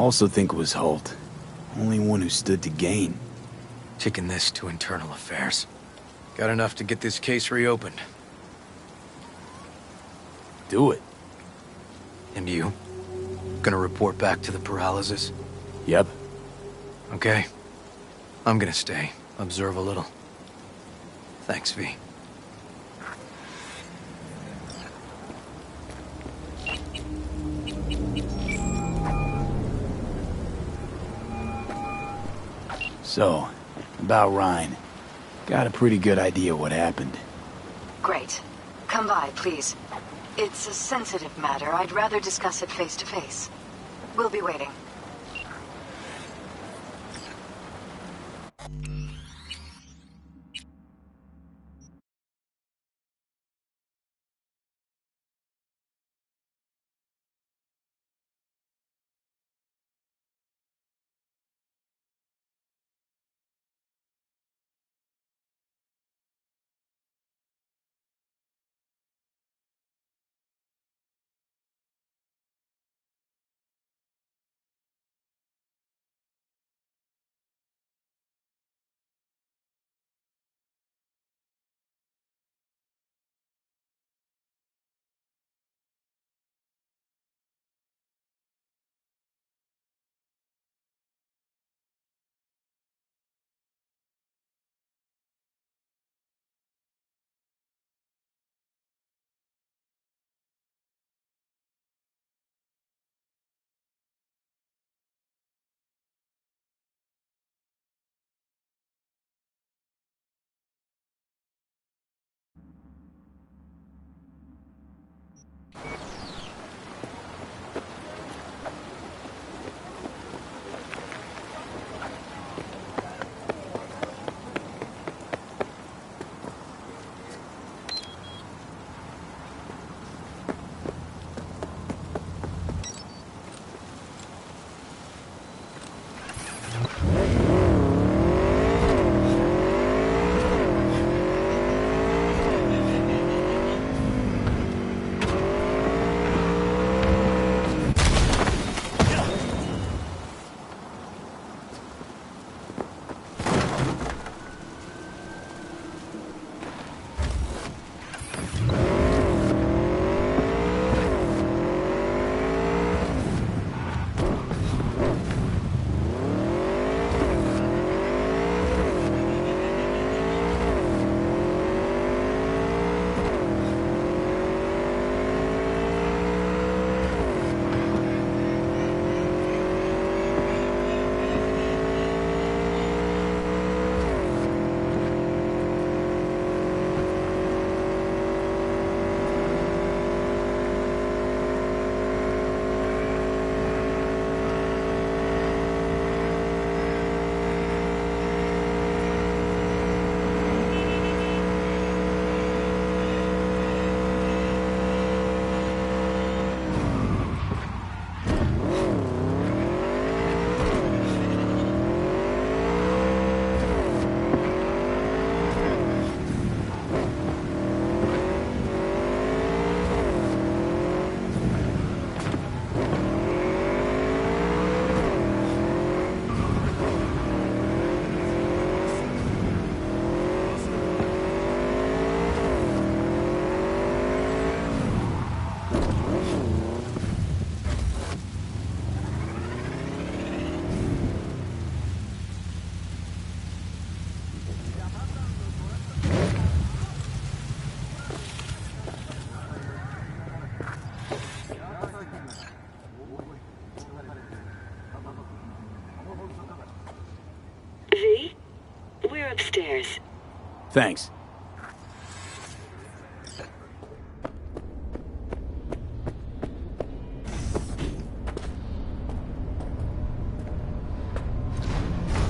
Also think it was Holt. Only one who stood to gain. Kicking this to internal affairs. Got enough to get this case reopened. Do it. And you? Gonna report back to the paralysis? Yep. Okay. I'm gonna stay. Observe a little. Thanks, V. So, about Rhine. Got a pretty good idea what happened. Great. Come by, please. It's a sensitive matter. I'd rather discuss it face to face. We'll be waiting. Thanks.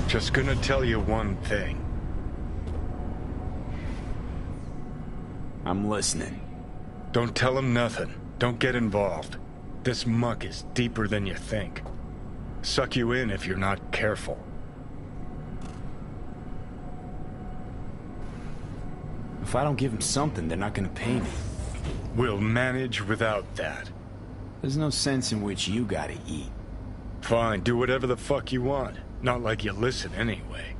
Just gonna tell you one thing. I'm listening. Don't tell him nothing. Don't get involved. This muck is deeper than you think. Suck you in if you're not careful. If I don't give them something, they're not gonna pay me. We'll manage without that. There's no sense in which you gotta eat. Fine, do whatever the fuck you want. Not like you listen anyway.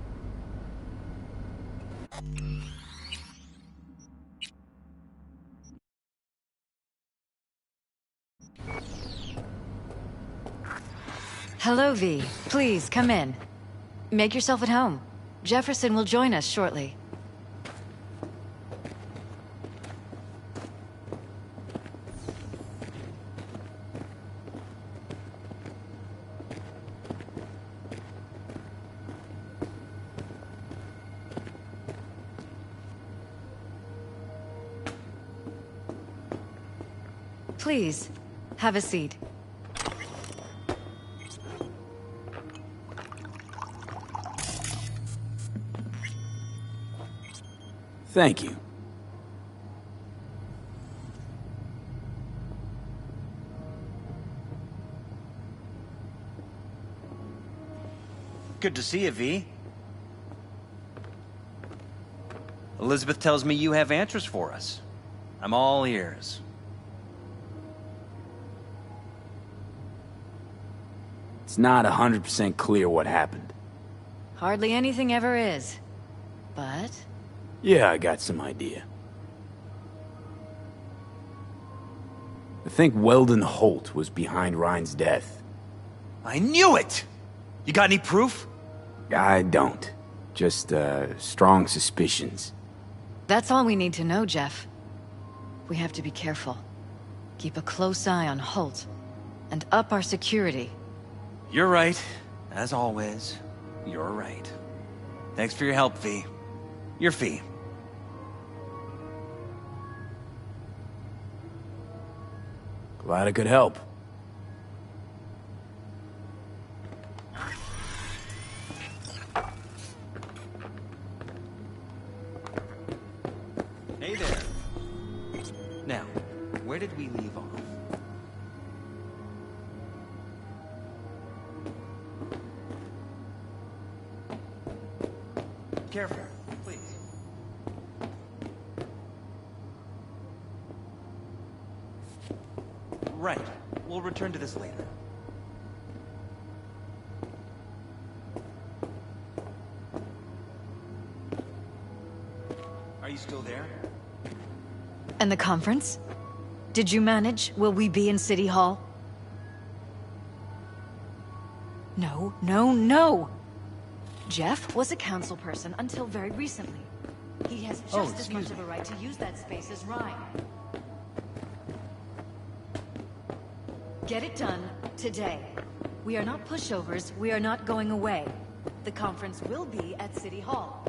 Hello, V. Please, come in. Make yourself at home. Jefferson will join us shortly. Please, have a seat. Thank you. Good to see you, V. Elizabeth tells me you have answers for us. I'm all ears. It's not 100% clear what happened. Hardly anything ever is. But... yeah, I got some idea. I think Weldon Holt was behind Ryan's death. I knew it! You got any proof? I don't. Just, strong suspicions. that's all we need to know, Jeff. We have to be careful. Keep a close eye on Holt. And up our security. You're right. As always, you're right. Thanks for your help, V. Your fee. Glad I could help. Hey there. Now, where did we leave off? Careful, please. Right. We'll return to this later. Are you still there? And the conference? Did you manage? Will we be in City Hall? No, no, no! Jeff was a council person until very recently. He has just as much of a right to use that space as Ryan. Get it done today. We are not pushovers, we are not going away. The conference will be at City Hall.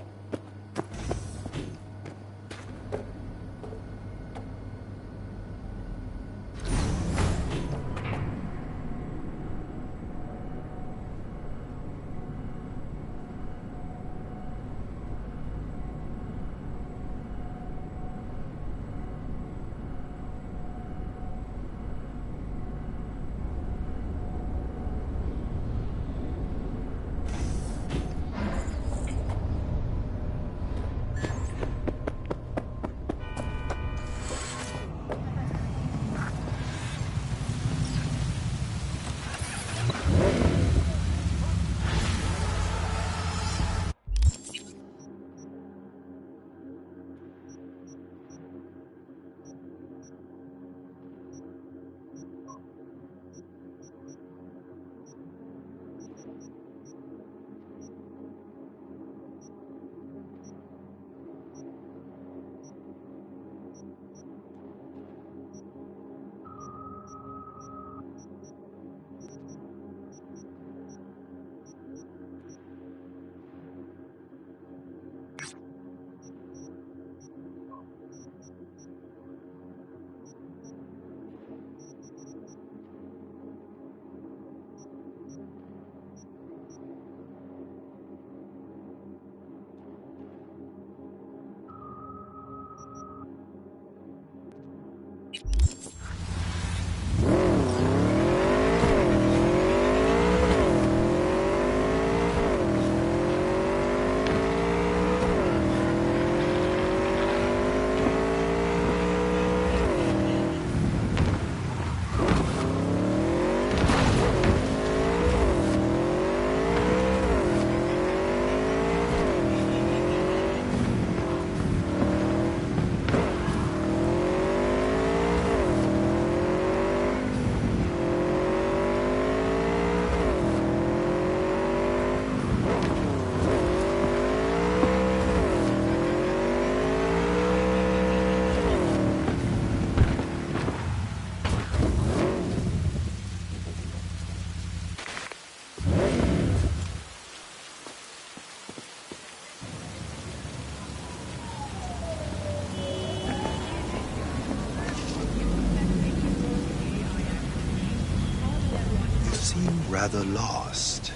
seem rather lost.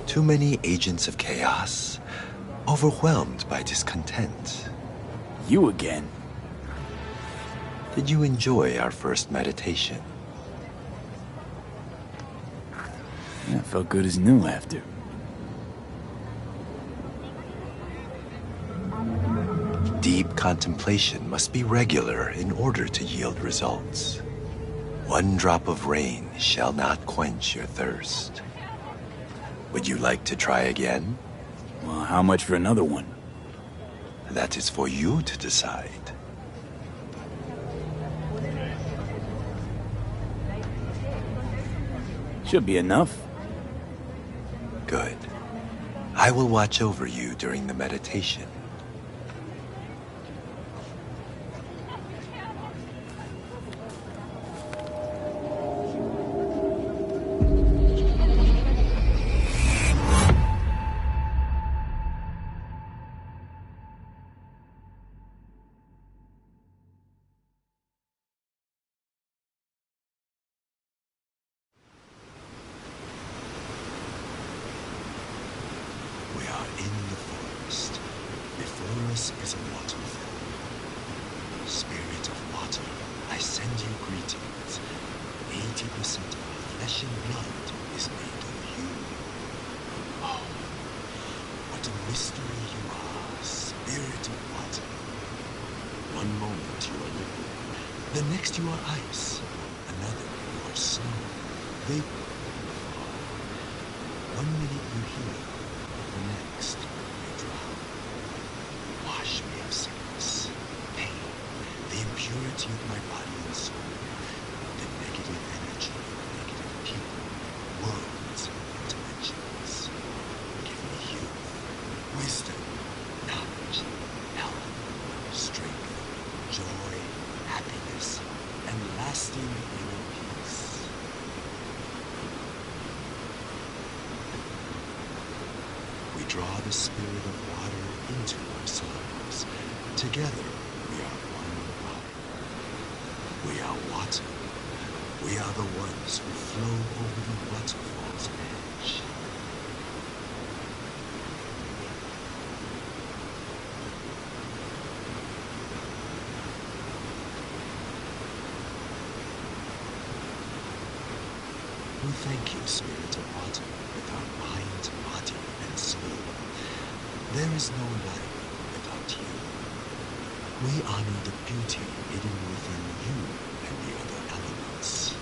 Too many agents of chaos, overwhelmed by discontent. You again? Did you enjoy our first meditation? Yeah, felt good as new after. Deep contemplation must be regular in order to yield results. One drop of rain shall not quench your thirst. Would you like to try again? Well, how much for another one? That is for you to decide. Should be enough. Good. I will watch over you during the meditation. We are in the forest. Before us is a waterfall. Spirit of water, I send you greetings. 80% of our flesh and blood is made of you. Oh, what a mystery you are, spirit of water. One moment you are liquid, the next you are ice, another you are snow, vapor. One minute you heal, the next you drown. Wash me of sickness, pain, the impurity of my body and soul, the negative energy of negative people, worlds, and dimensions. Give me youth, wisdom, knowledge, health, strength, joy, happiness, and lasting inner peace. We draw the spirit of water into ourselves. Together, we are one body. We are water. We are the ones who flow over the waterfall's edge. We thank you, Spirit of Water, with our mind, body, and soul. There is no life without you. We honor the beauty hidden within you and the other elements.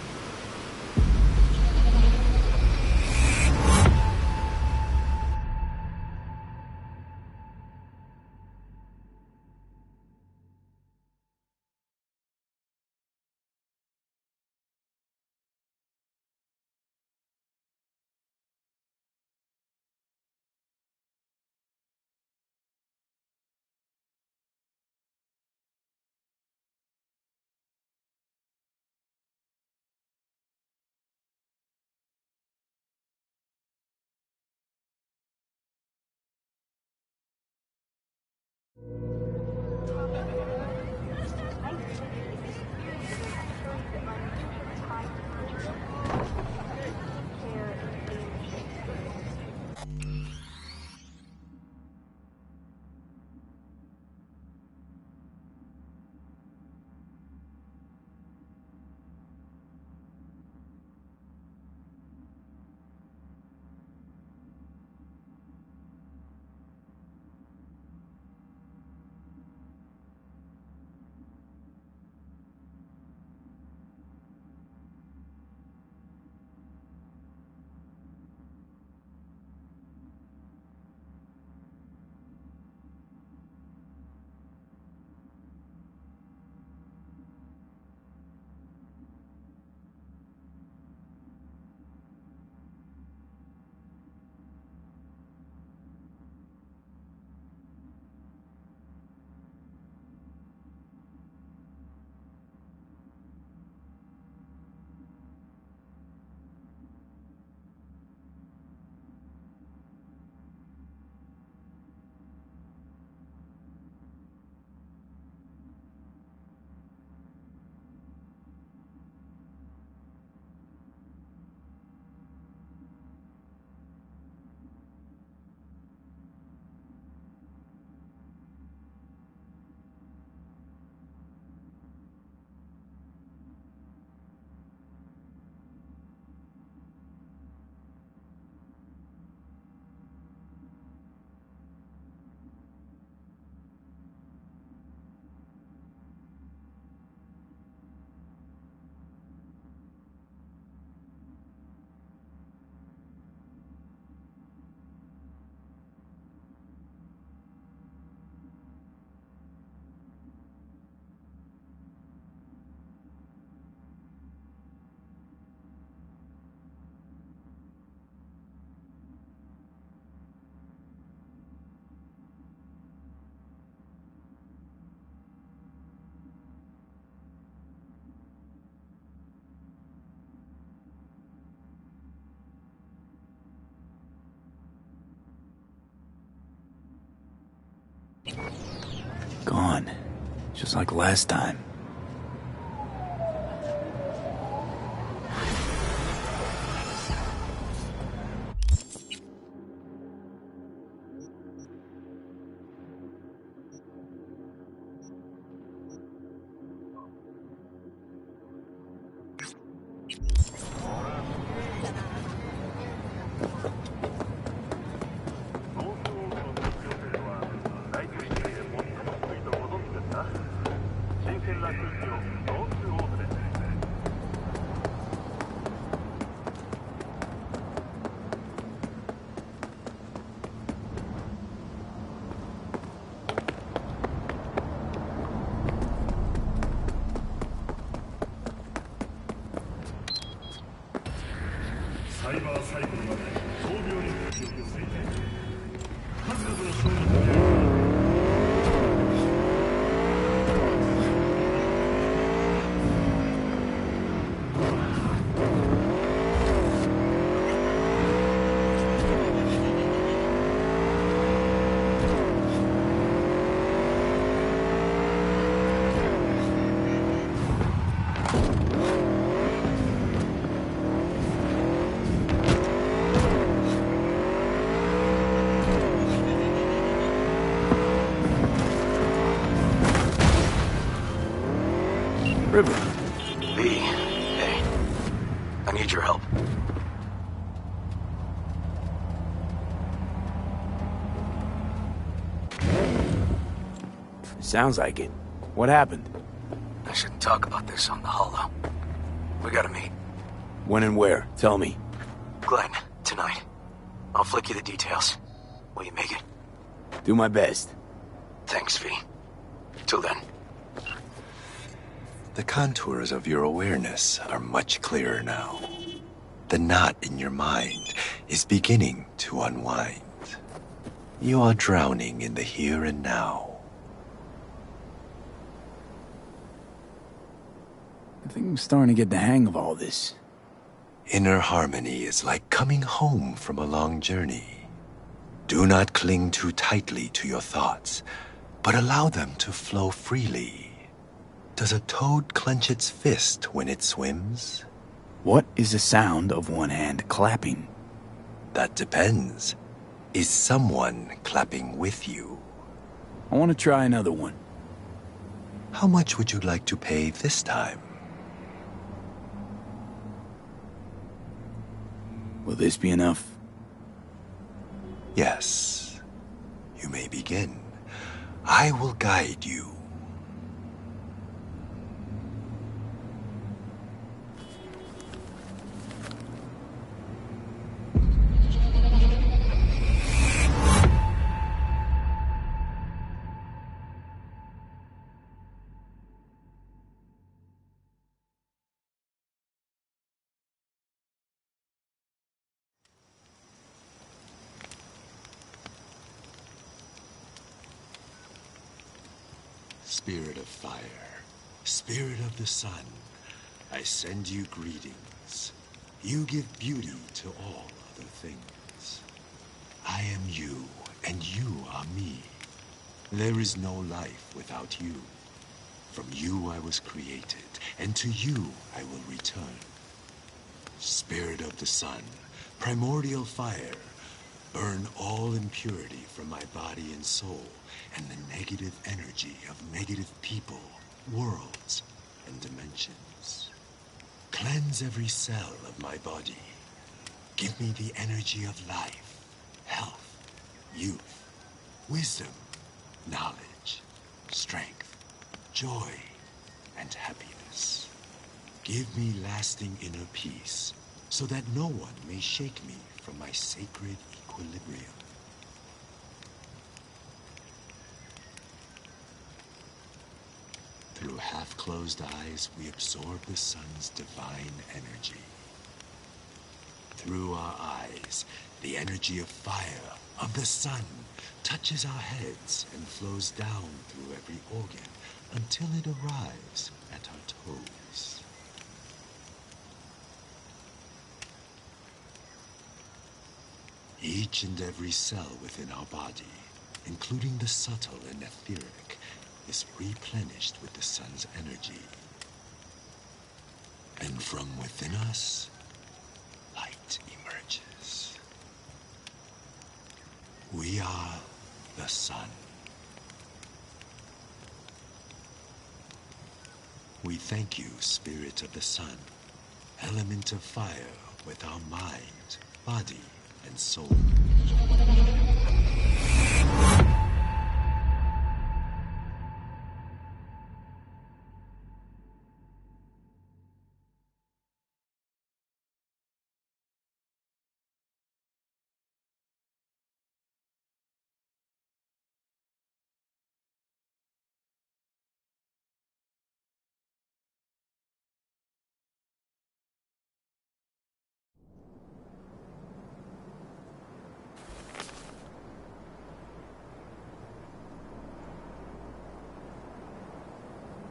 Just like last time. River. V. Hey. I need your help. Sounds like it. What happened? I shouldn't talk about this on the holo. We gotta meet. When and where? Tell me. Glenn, tonight. I'll flick you the details. Will you make it? Do my best. Thanks, V. Till then. The contours of your awareness are much clearer now. The knot in your mind is beginning to unwind. You are drowning in the here and now. I think I'm starting to get the hang of all this. Inner harmony is like coming home from a long journey. Do not cling too tightly to your thoughts, but allow them to flow freely. Does a toad clench its fist when it swims? What is the sound of one hand clapping? That depends. Is someone clapping with you? I want to try another one. How much would you like to pay this time? Will this be enough? Yes. You may begin. I will guide you. Spirit of fire, spirit of the sun, I send you greetings. You give beauty to all other things. I am you, and you are me. There is no life without you. From you I was created, and to you I will return. Spirit of the sun, primordial fire, burn all impurity from my body and soul, and the negative energy of negative people, worlds, and dimensions. Cleanse every cell of my body. Give me the energy of life, health, youth, wisdom, knowledge, strength, joy, and happiness. Give me lasting inner peace, so that no one may shake me from my sacred equilibrium. Through half-closed eyes, we absorb the sun's divine energy. Through our eyes, the energy of fire, of the sun, touches our heads and flows down through every organ until it arrives at our toes. Each and every cell within our body, including the subtle and etheric, is replenished with the sun's energy. And from within us, light emerges. We are the sun. We thank you, Spirit of the Sun, element of fire with our mind, body, and soul.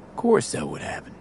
Of course that would happen.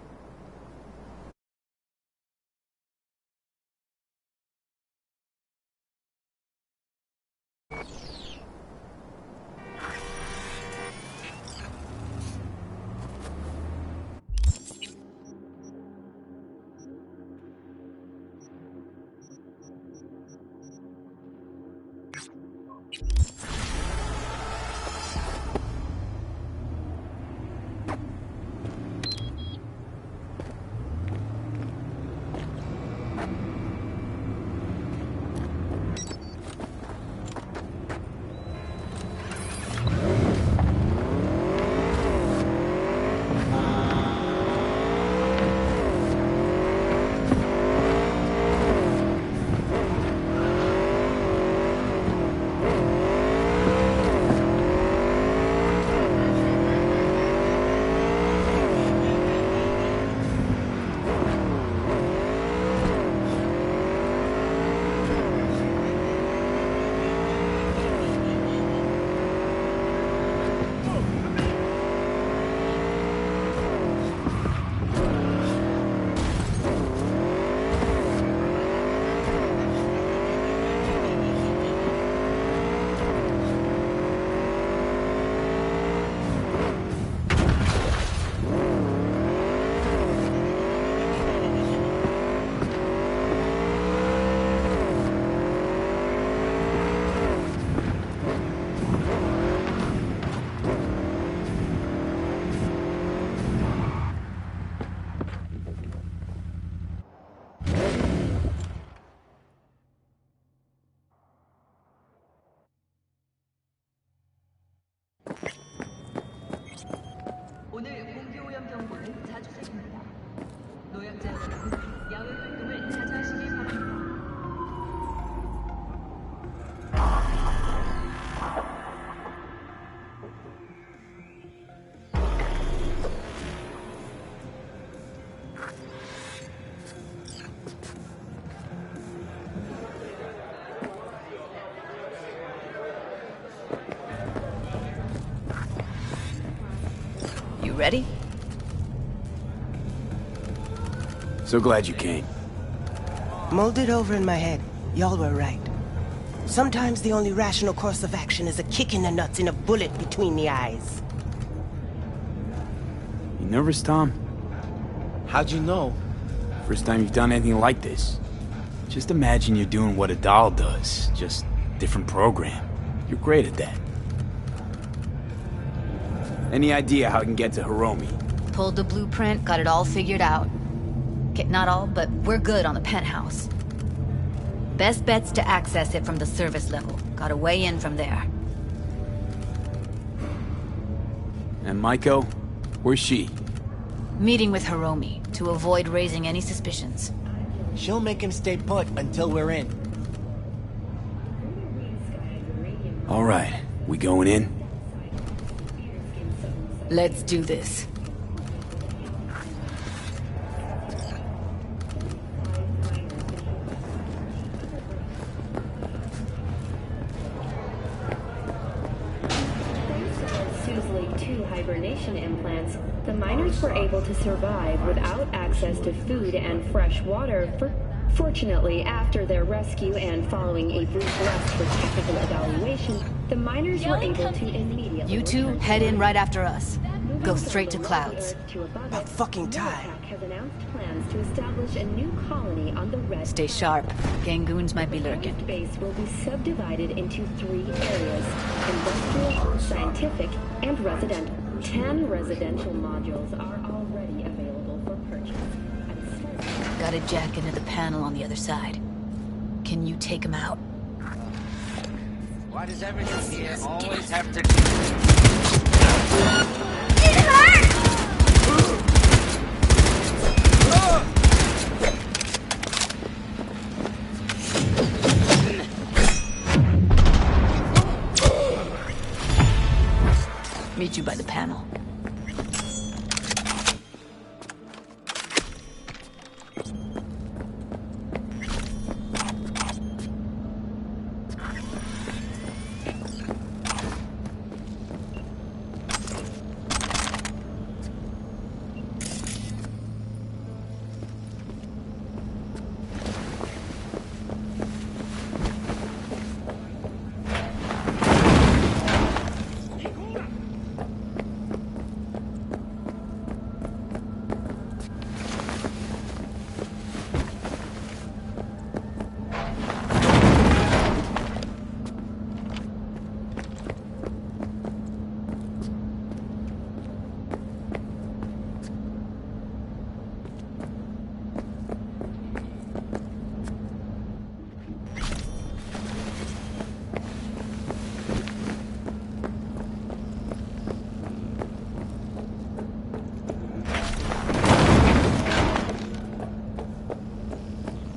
오늘 공기오염 경보는 자주색입니다. 노약자 여러분, 야외 활동을 자제하시기 바랍니다. You ready? So glad you came. Mulled it over in my head. Y'all were right. Sometimes the only rational course of action is a kick in the nuts and a bullet between the eyes. You nervous, Tom? How'd you know? First time you've done anything like this. Just imagine you're doing what a doll does, just different program. You're great at that. Any idea how I can get to Hiromi? Pulled the blueprint, got it all figured out. Okay, not all, but we're good on the penthouse. Best bet's to access it from the service level. Got a way in from there. And Maiko? Where's she? Meeting with Hiromi, to avoid raising any suspicions. She'll make him stay put until we're in. All right, we going in? Let's do this. Hibernation implants, the miners were able to survive without access to food and fresh water. Fortunately, after their rescue and following a brief rest for technical evaluation, the miners were able to immediately... You two head in right after us. Go straight to Clouds. About fucking time. Has announced plans to establish a new colony on the Red. Stay sharp. Gangoons might be lurking. The base will be subdivided into 3 areas: industrial, scientific, and residential. 10 residential modules are already available for purchase. Gotta jack into the panel on the other side. Can you take him out? Why does everything here always have to... It hurts! Meet you by the panel.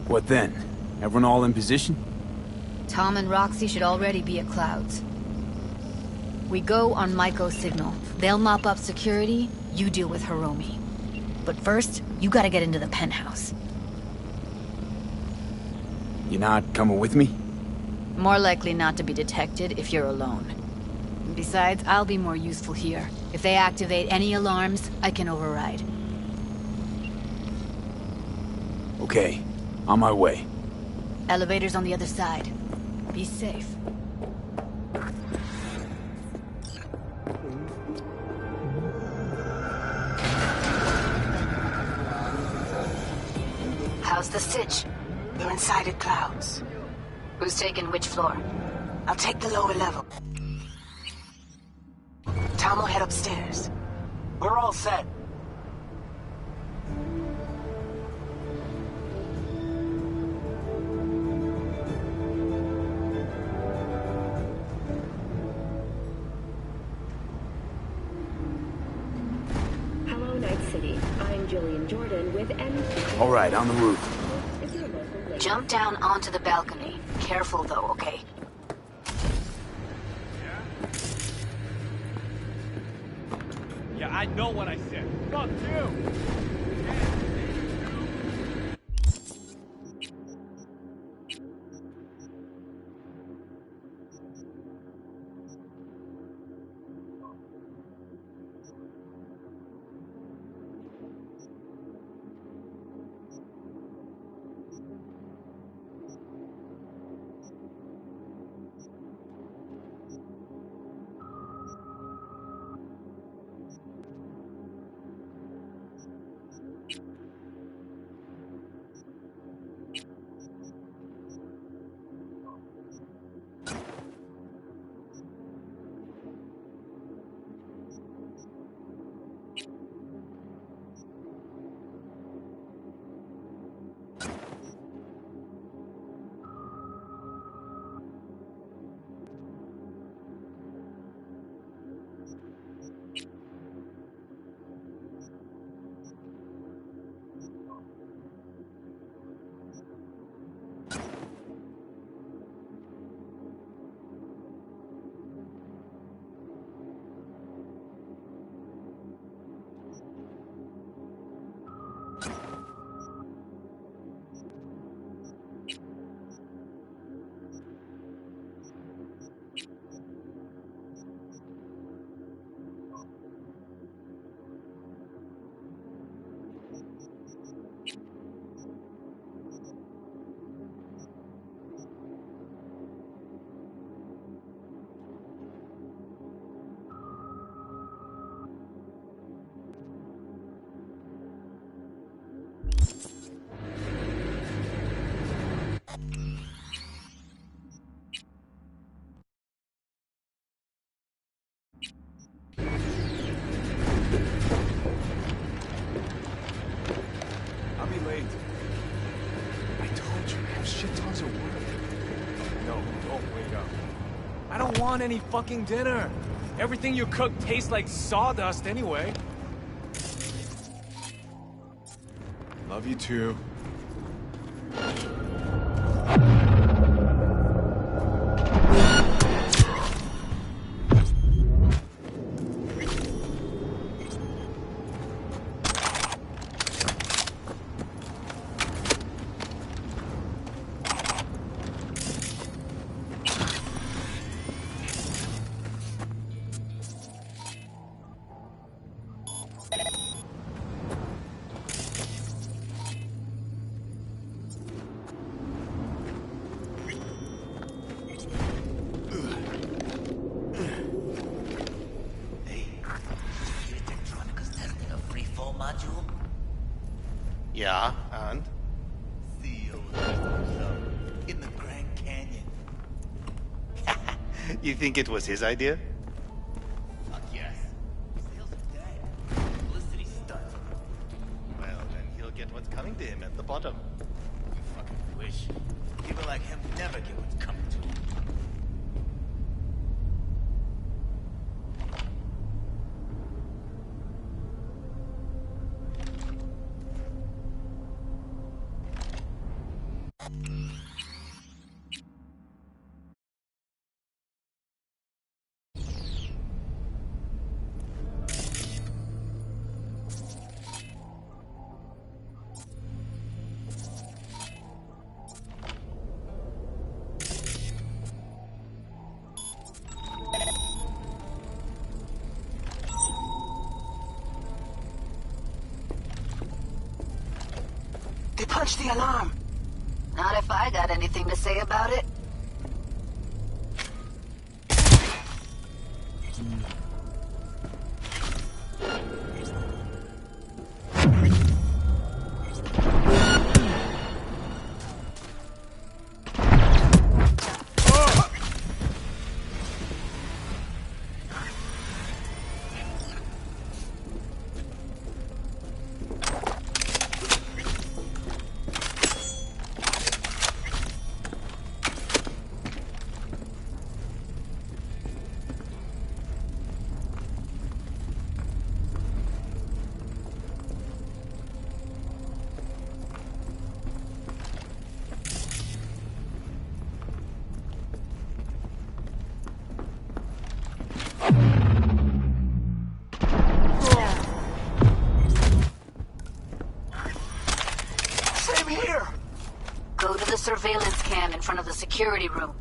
What then? Everyone all in position? Tom and Roxy should already be at Clouds. We go on Maiko's signal. They'll mop up security, you deal with Hiromi. But first, you gotta get into the penthouse. You not coming with me? More likely not to be detected if you're alone. Besides, I'll be more useful here. If they activate any alarms, I can override. Okay, on my way. Elevator's on the other side. Be safe. How's the sitch? We're inside at Clouds. Who's taking which floor? I'll take the lower level. Tom will head upstairs. We're all set. Hello, Night City. I'm Jillian Jordan with M. All right, on the roof. Jump down onto the balcony. Careful though, okay? Yeah, I know what I said. Fuck you! I'll be late. I told you, I have shit tons of work. No, don't wake up. I don't want any fucking dinner. Everything you cook tastes like sawdust anyway. Love you too. Yeah, and? Theo in the Grand Canyon. You think it was his idea? Fuck yes. Sales are dead. Publicity stunt. Well, then he'll get what's coming to him at the bottom. You fucking wish. People like him never get what's coming to them. They punched the alarm. Not if I got anything to say about it. Same here. Go to the surveillance cam in front of the security room.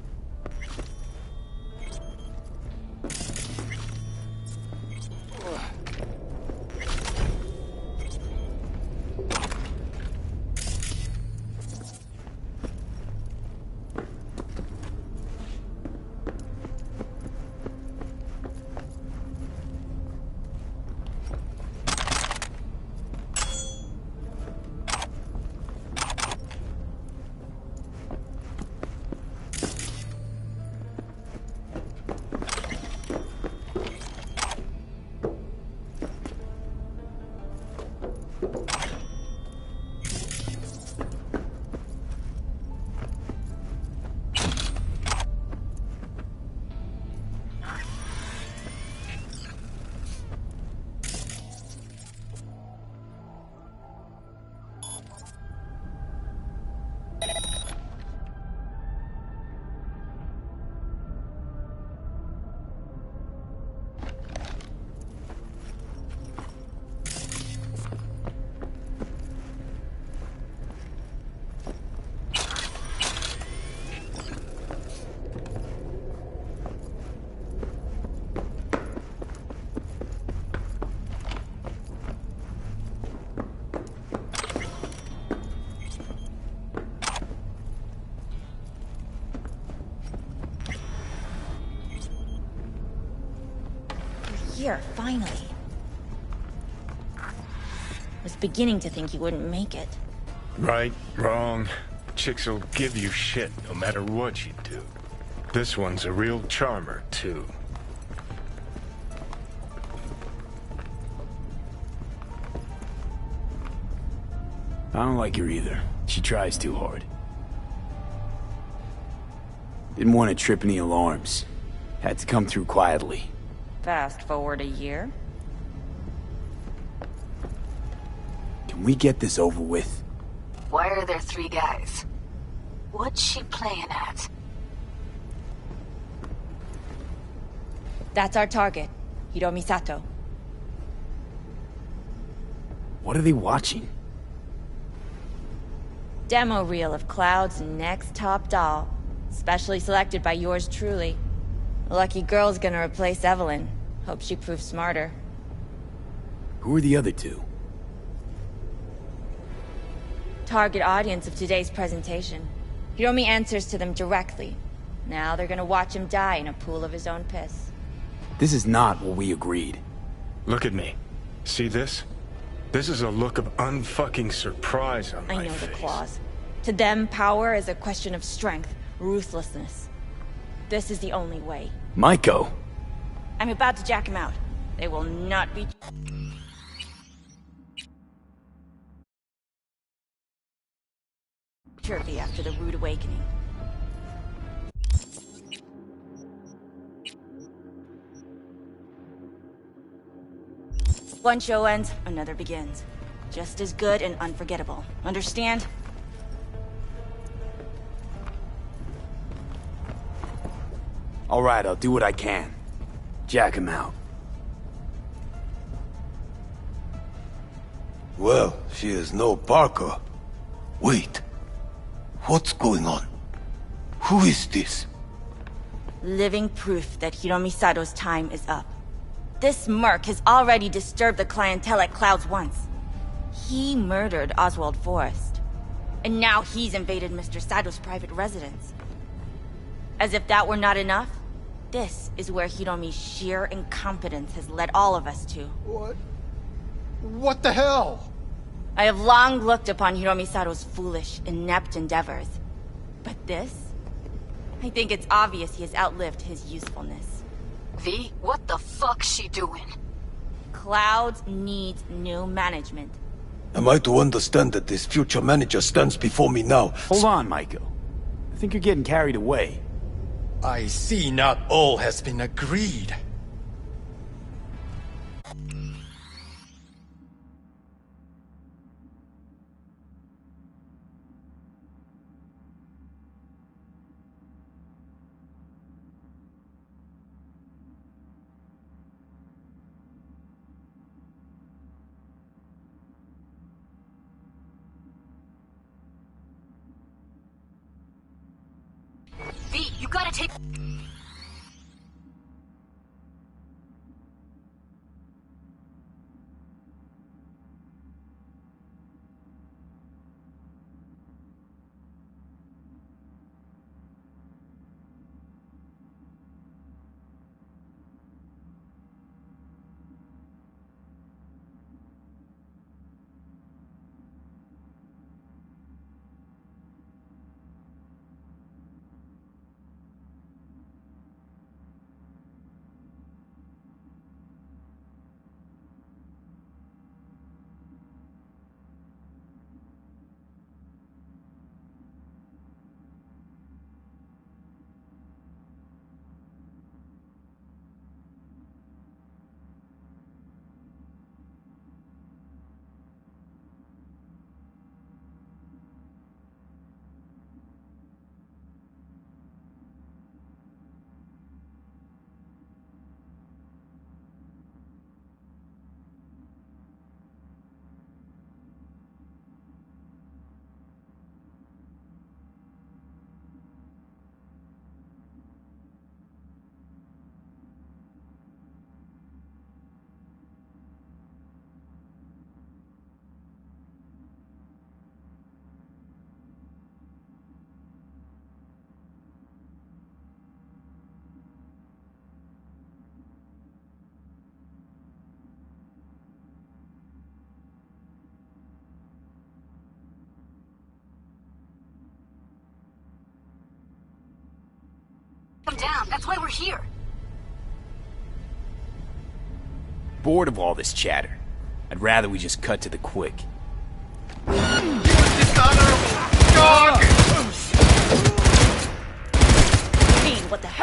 Here, finally. Was beginning to think you wouldn't make it. Right, wrong. Chicks will give you shit no matter what you do. This one's a real charmer, too. I don't like her either. She tries too hard. Didn't want to trip any alarms. Had to come through quietly. Fast forward a year. Can we get this over with? Why are there 3 guys? What's she playing at? That's our target, Hiromi Sato. What are they watching? Demo reel of Cloud's next top doll. Specially selected by yours truly. Lucky girl's gonna replace Evelyn. Hope she proves smarter. Who are the other 2? Target audience of today's presentation. Hiromi answers to them directly. Now they're gonna watch him die in a pool of his own piss. This is not what we agreed. Look at me. See this? This is a look of unfucking surprise on my I know face. the claws. To them, power is a question of strength, ruthlessness. This is the only way. Maiko! I'm about to jack him out. They will not be... chirpy after the rude awakening. One show ends, another begins. Just as good and unforgettable. Understand? Alright, I'll do what I can. Jack him out. Well, she is no Parker. Wait. What's going on? Who is this? Living proof that Hiromi Sato's time is up. This merc has already disturbed the clientele at Clouds once. He murdered Oswald Forrest. And now he's invaded Mr. Sato's private residence. As if that were not enough, this is where Hiromi's sheer incompetence has led all of us to. What the hell? I have long looked upon Hiromi Sato's foolish, inept endeavors. But this? I think it's obvious he has outlived his usefulness. V, what the fuck's she doing? Clouds needs new management. Am I to understand that this future manager stands before me now? Hold on, Maiko. I think you're getting carried away. I see not all has been agreed. V, you gotta take... Come down, that's why we're here. Bored of all this chatter. I'd rather we just cut to the quick.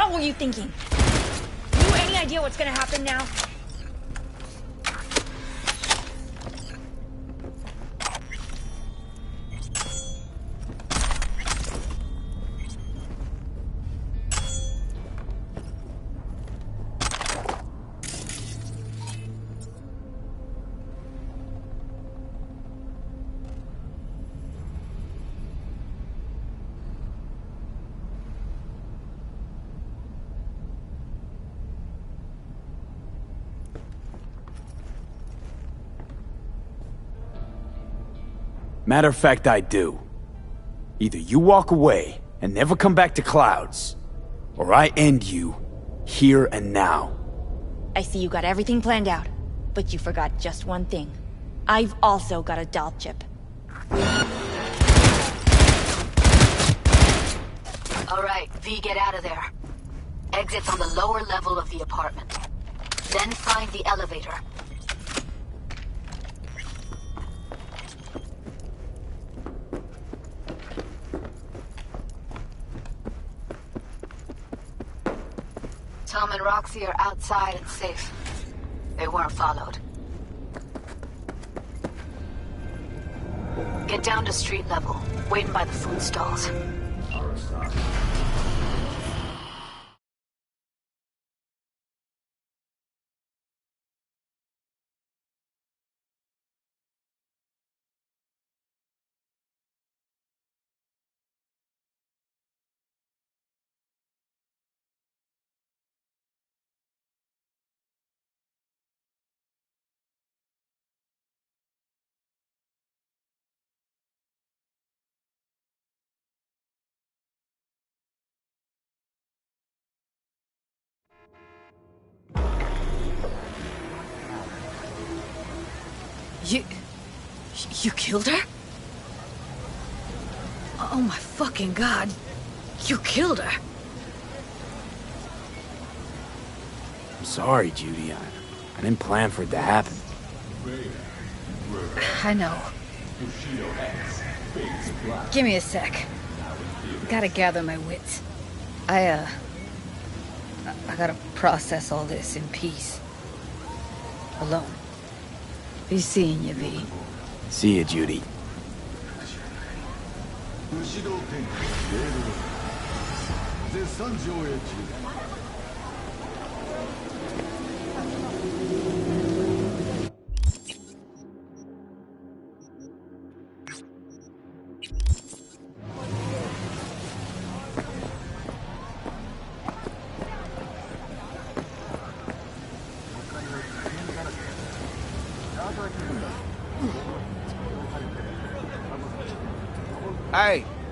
hell were you thinking? You any idea what's gonna happen now? Matter of fact, I do. Either you walk away and never come back to Clouds, or I end you here and now. I see you got everything planned out, but you forgot just one thing. I've also got a doll chip. Alright, V, get out of there. Exit's on the lower level of the apartment. Then find the elevator. Tom and Roxy are outside and safe. They weren't followed. Get down to street level, waiting by the food stalls. You killed her? Oh my fucking god. You killed her. I'm sorry, Judy. I didn't plan for it to happen. I know. Give me a sec. Gotta gather my wits. I gotta process all this in peace. Alone. Be seeing you, V. See you, Judy.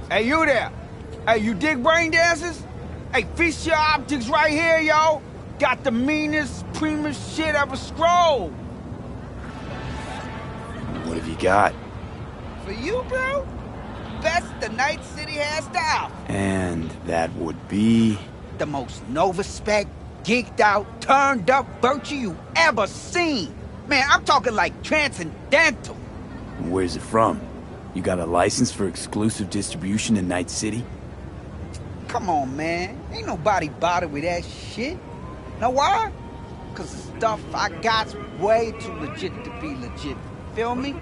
Hey, you there? Hey, you dig brain dances? Hey, feast your optics right here, yo. Got the meanest, primest shit ever scrolled. What have you got? For you, bro? Best the Night City has to offer. And that would be... The most Nova-spec, geeked out, turned up virtue you ever seen. Man, I'm talking like transcendental. Where's it from? You got a license for exclusive distribution in Night City? Come on, man. Ain't nobody bothered with that shit. Know why? Cause the stuff I got's way too legit to be legit. Feel me?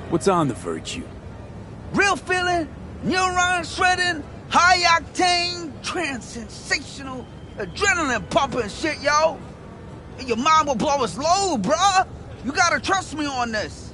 What's on the virtue? Real feeling, neuron shredding, high octane, trans-sensational, adrenaline pumping shit, yo. Your mind will blow its load, bruh. You gotta trust me on this.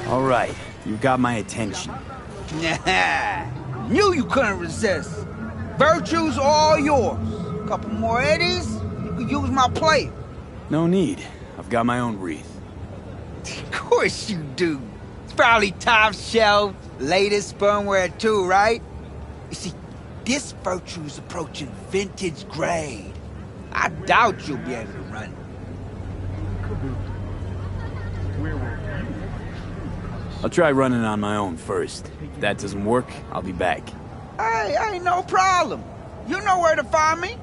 All right, you got my attention. Nah, knew you couldn't resist. Virtue's all yours. Couple more eddies, you could use my plate. No need. I've got my own wreath. Of course you do. It's probably top shelf, latest firmware too, right? You see, this Virtue's approaching vintage grade. I doubt you'll be able to run it. I'll try running on my own first. If that doesn't work, I'll be back. Hey, ain't no problem. You know where to find me.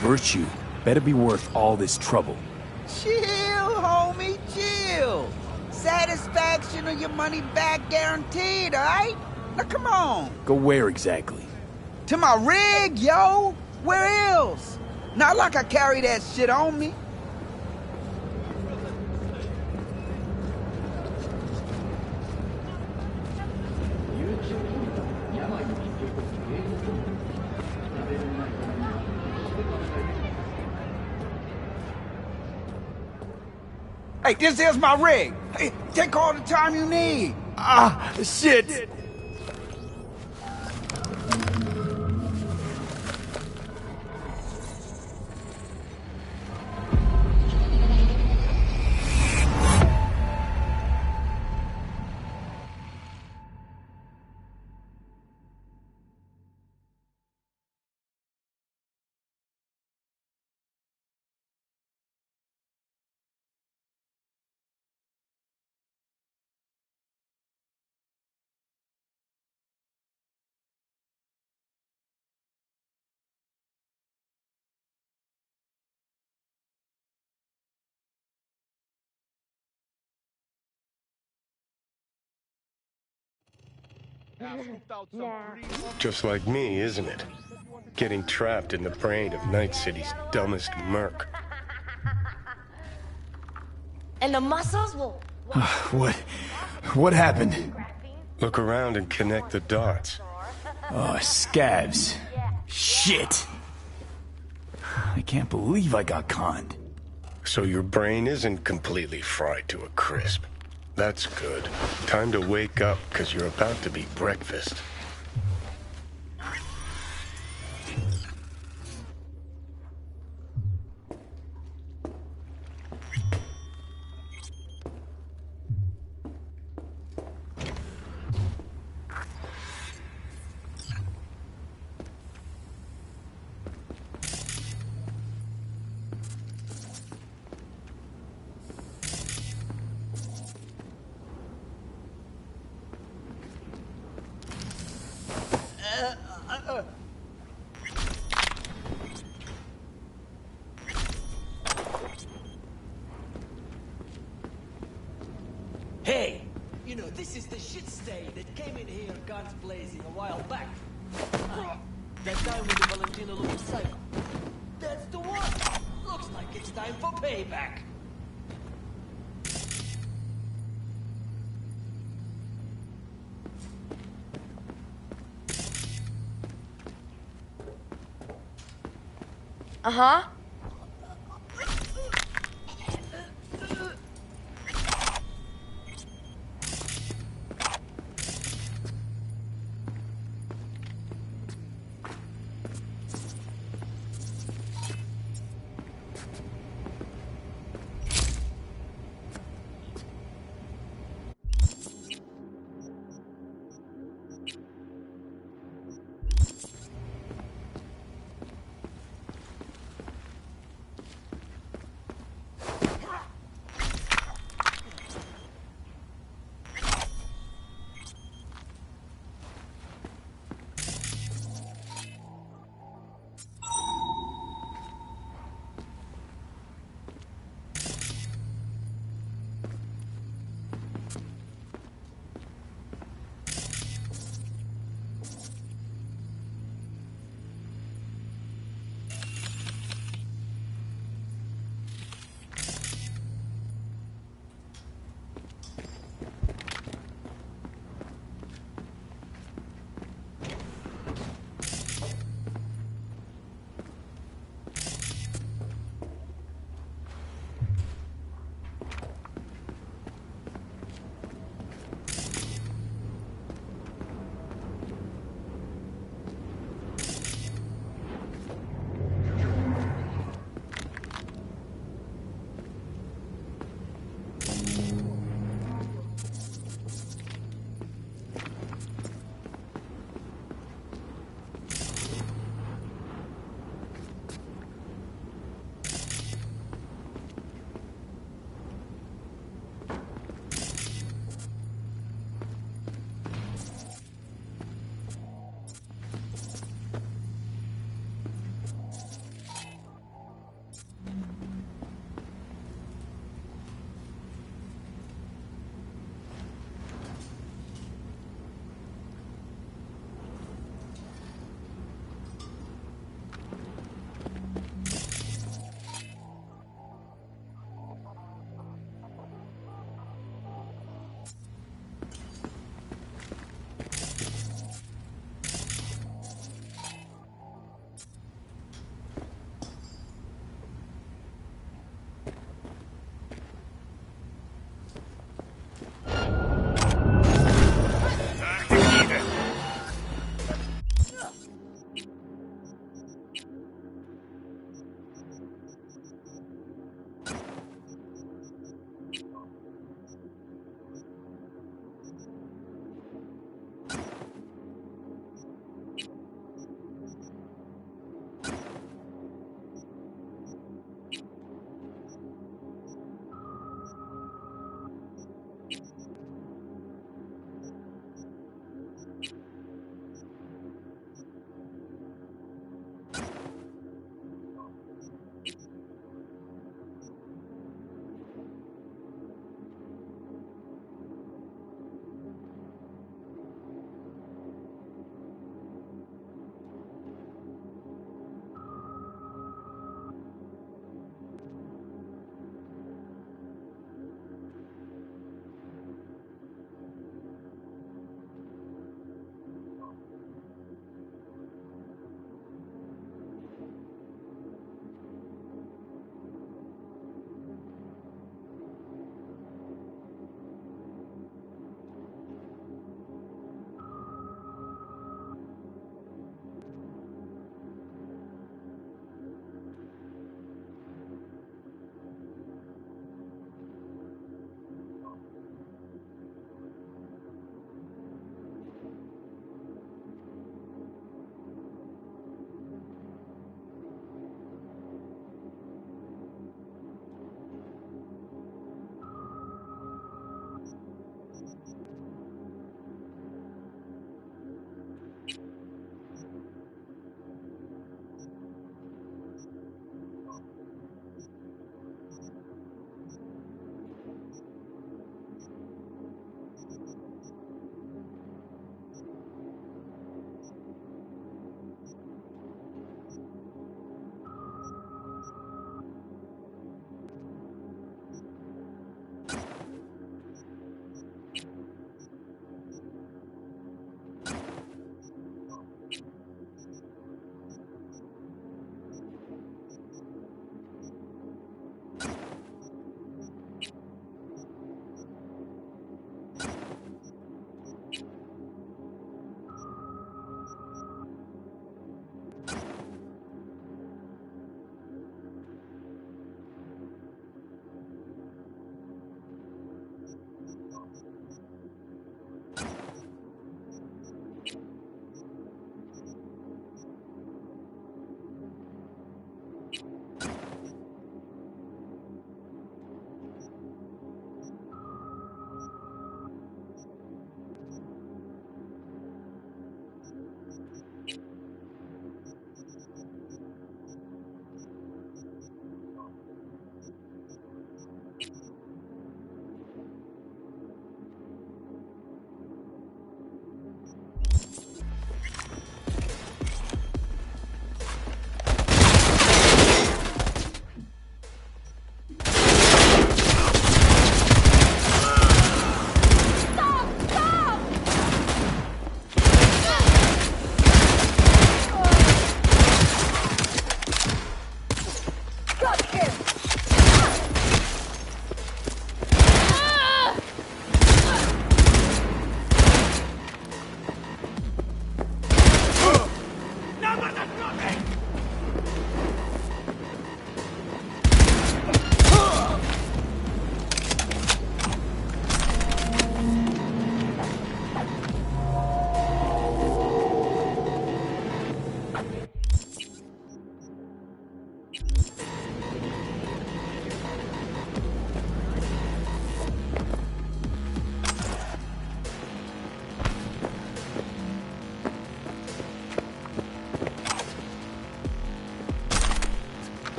Virtue better be worth all this trouble. Chill, homie, chill. Satisfaction or your money back guaranteed, alright? Now come on. Go where exactly? To my rig, yo. Where else? Not like I carry that shit on me. Hey, this is my rig. Hey, take all the time you need. Ah, shit. Just like me, isn't it? Getting trapped in the brain of Night City's dumbest merc. And the muscles will... What happened? Look around and connect the dots. Oh, scabs. Shit. I can't believe I got conned. So your brain isn't completely fried to a crisp. That's good. Time to wake up, because you're about to be breakfast. Hey! You know, this is the shit stain that came in here guns blazing a while back. That time with the Valentino motorcycle. That's the one! Looks like it's time for payback. Uh-huh.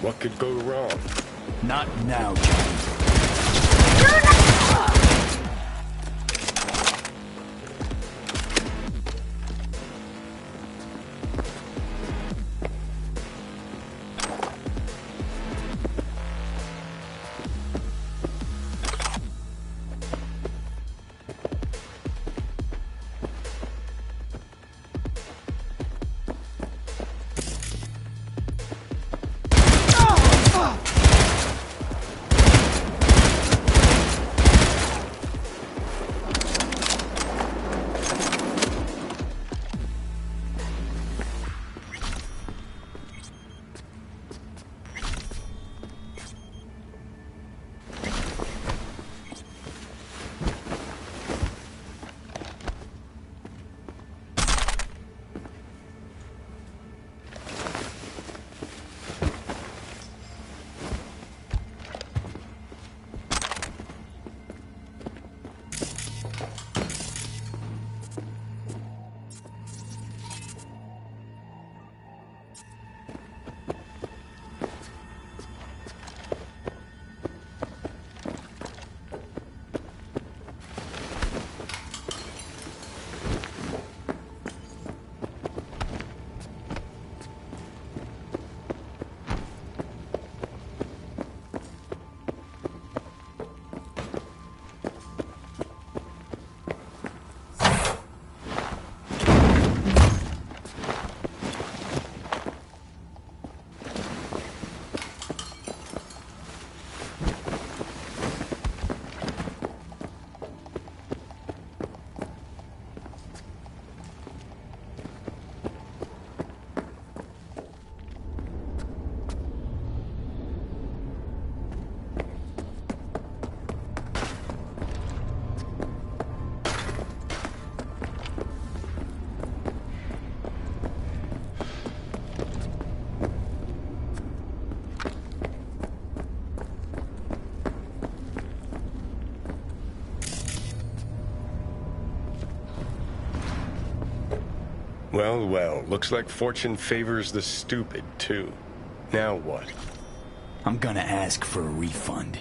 What could go wrong? Not now, Johnny. Well, well, looks like fortune favors the stupid, too. Now what? I'm gonna ask for a refund.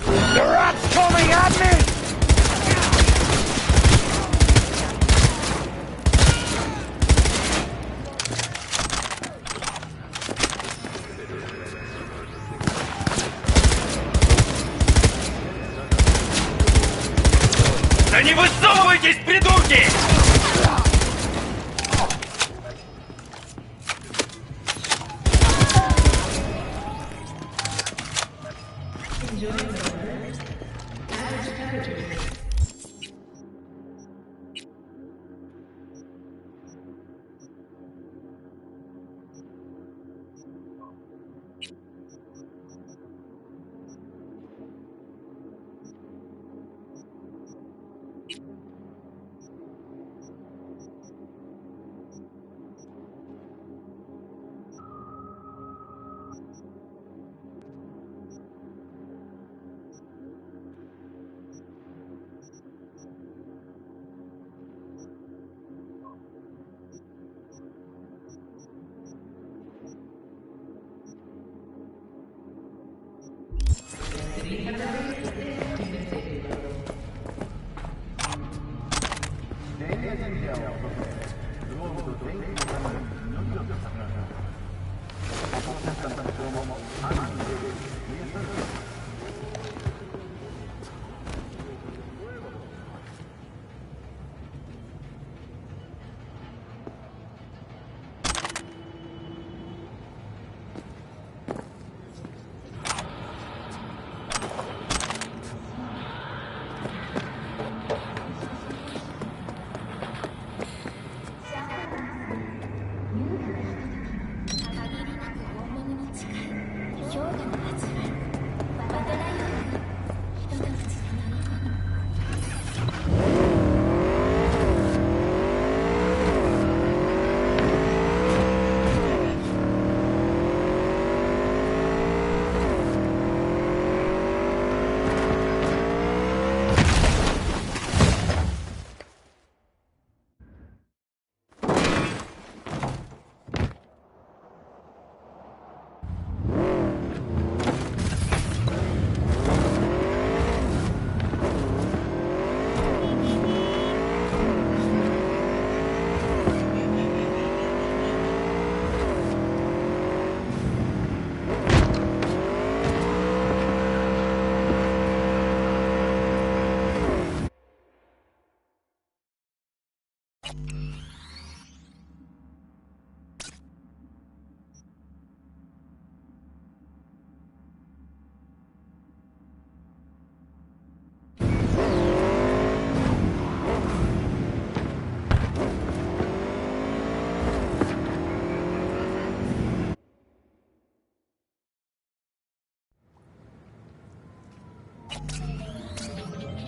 The rat's coming at me! Да не высовывайтесь, придурки!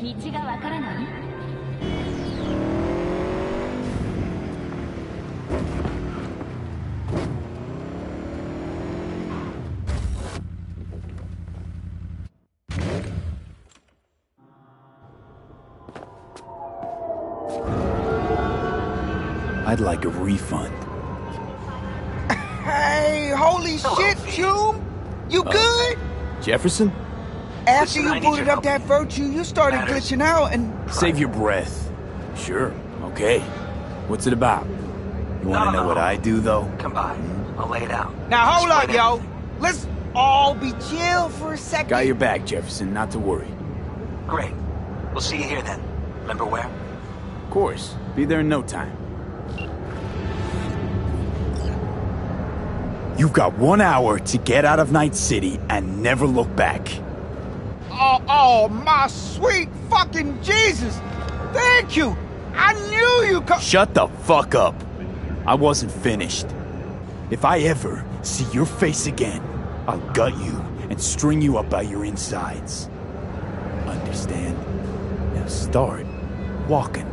道がわからない？ I'd like a refund. Hey, holy shit, Hume! You good? Jefferson? After you booted up that virtue, you started glitching out and... Save your breath. Sure, okay. What's it about? You wanna know what I do, though? Come by. I'll lay it out. Now hold up, yo. Let's all be chill for a second. Got your back, Jefferson, not to worry. Great. We'll see you here then. Remember where? Of course. Be there in no time. You've got 1 hour to get out of Night City and never look back. Oh, my sweet fucking Jesus! Thank you! I knew you could— Shut the fuck up. I wasn't finished. If I ever see your face again, I'll gut you and string you up by your insides. Understand? Now start walking.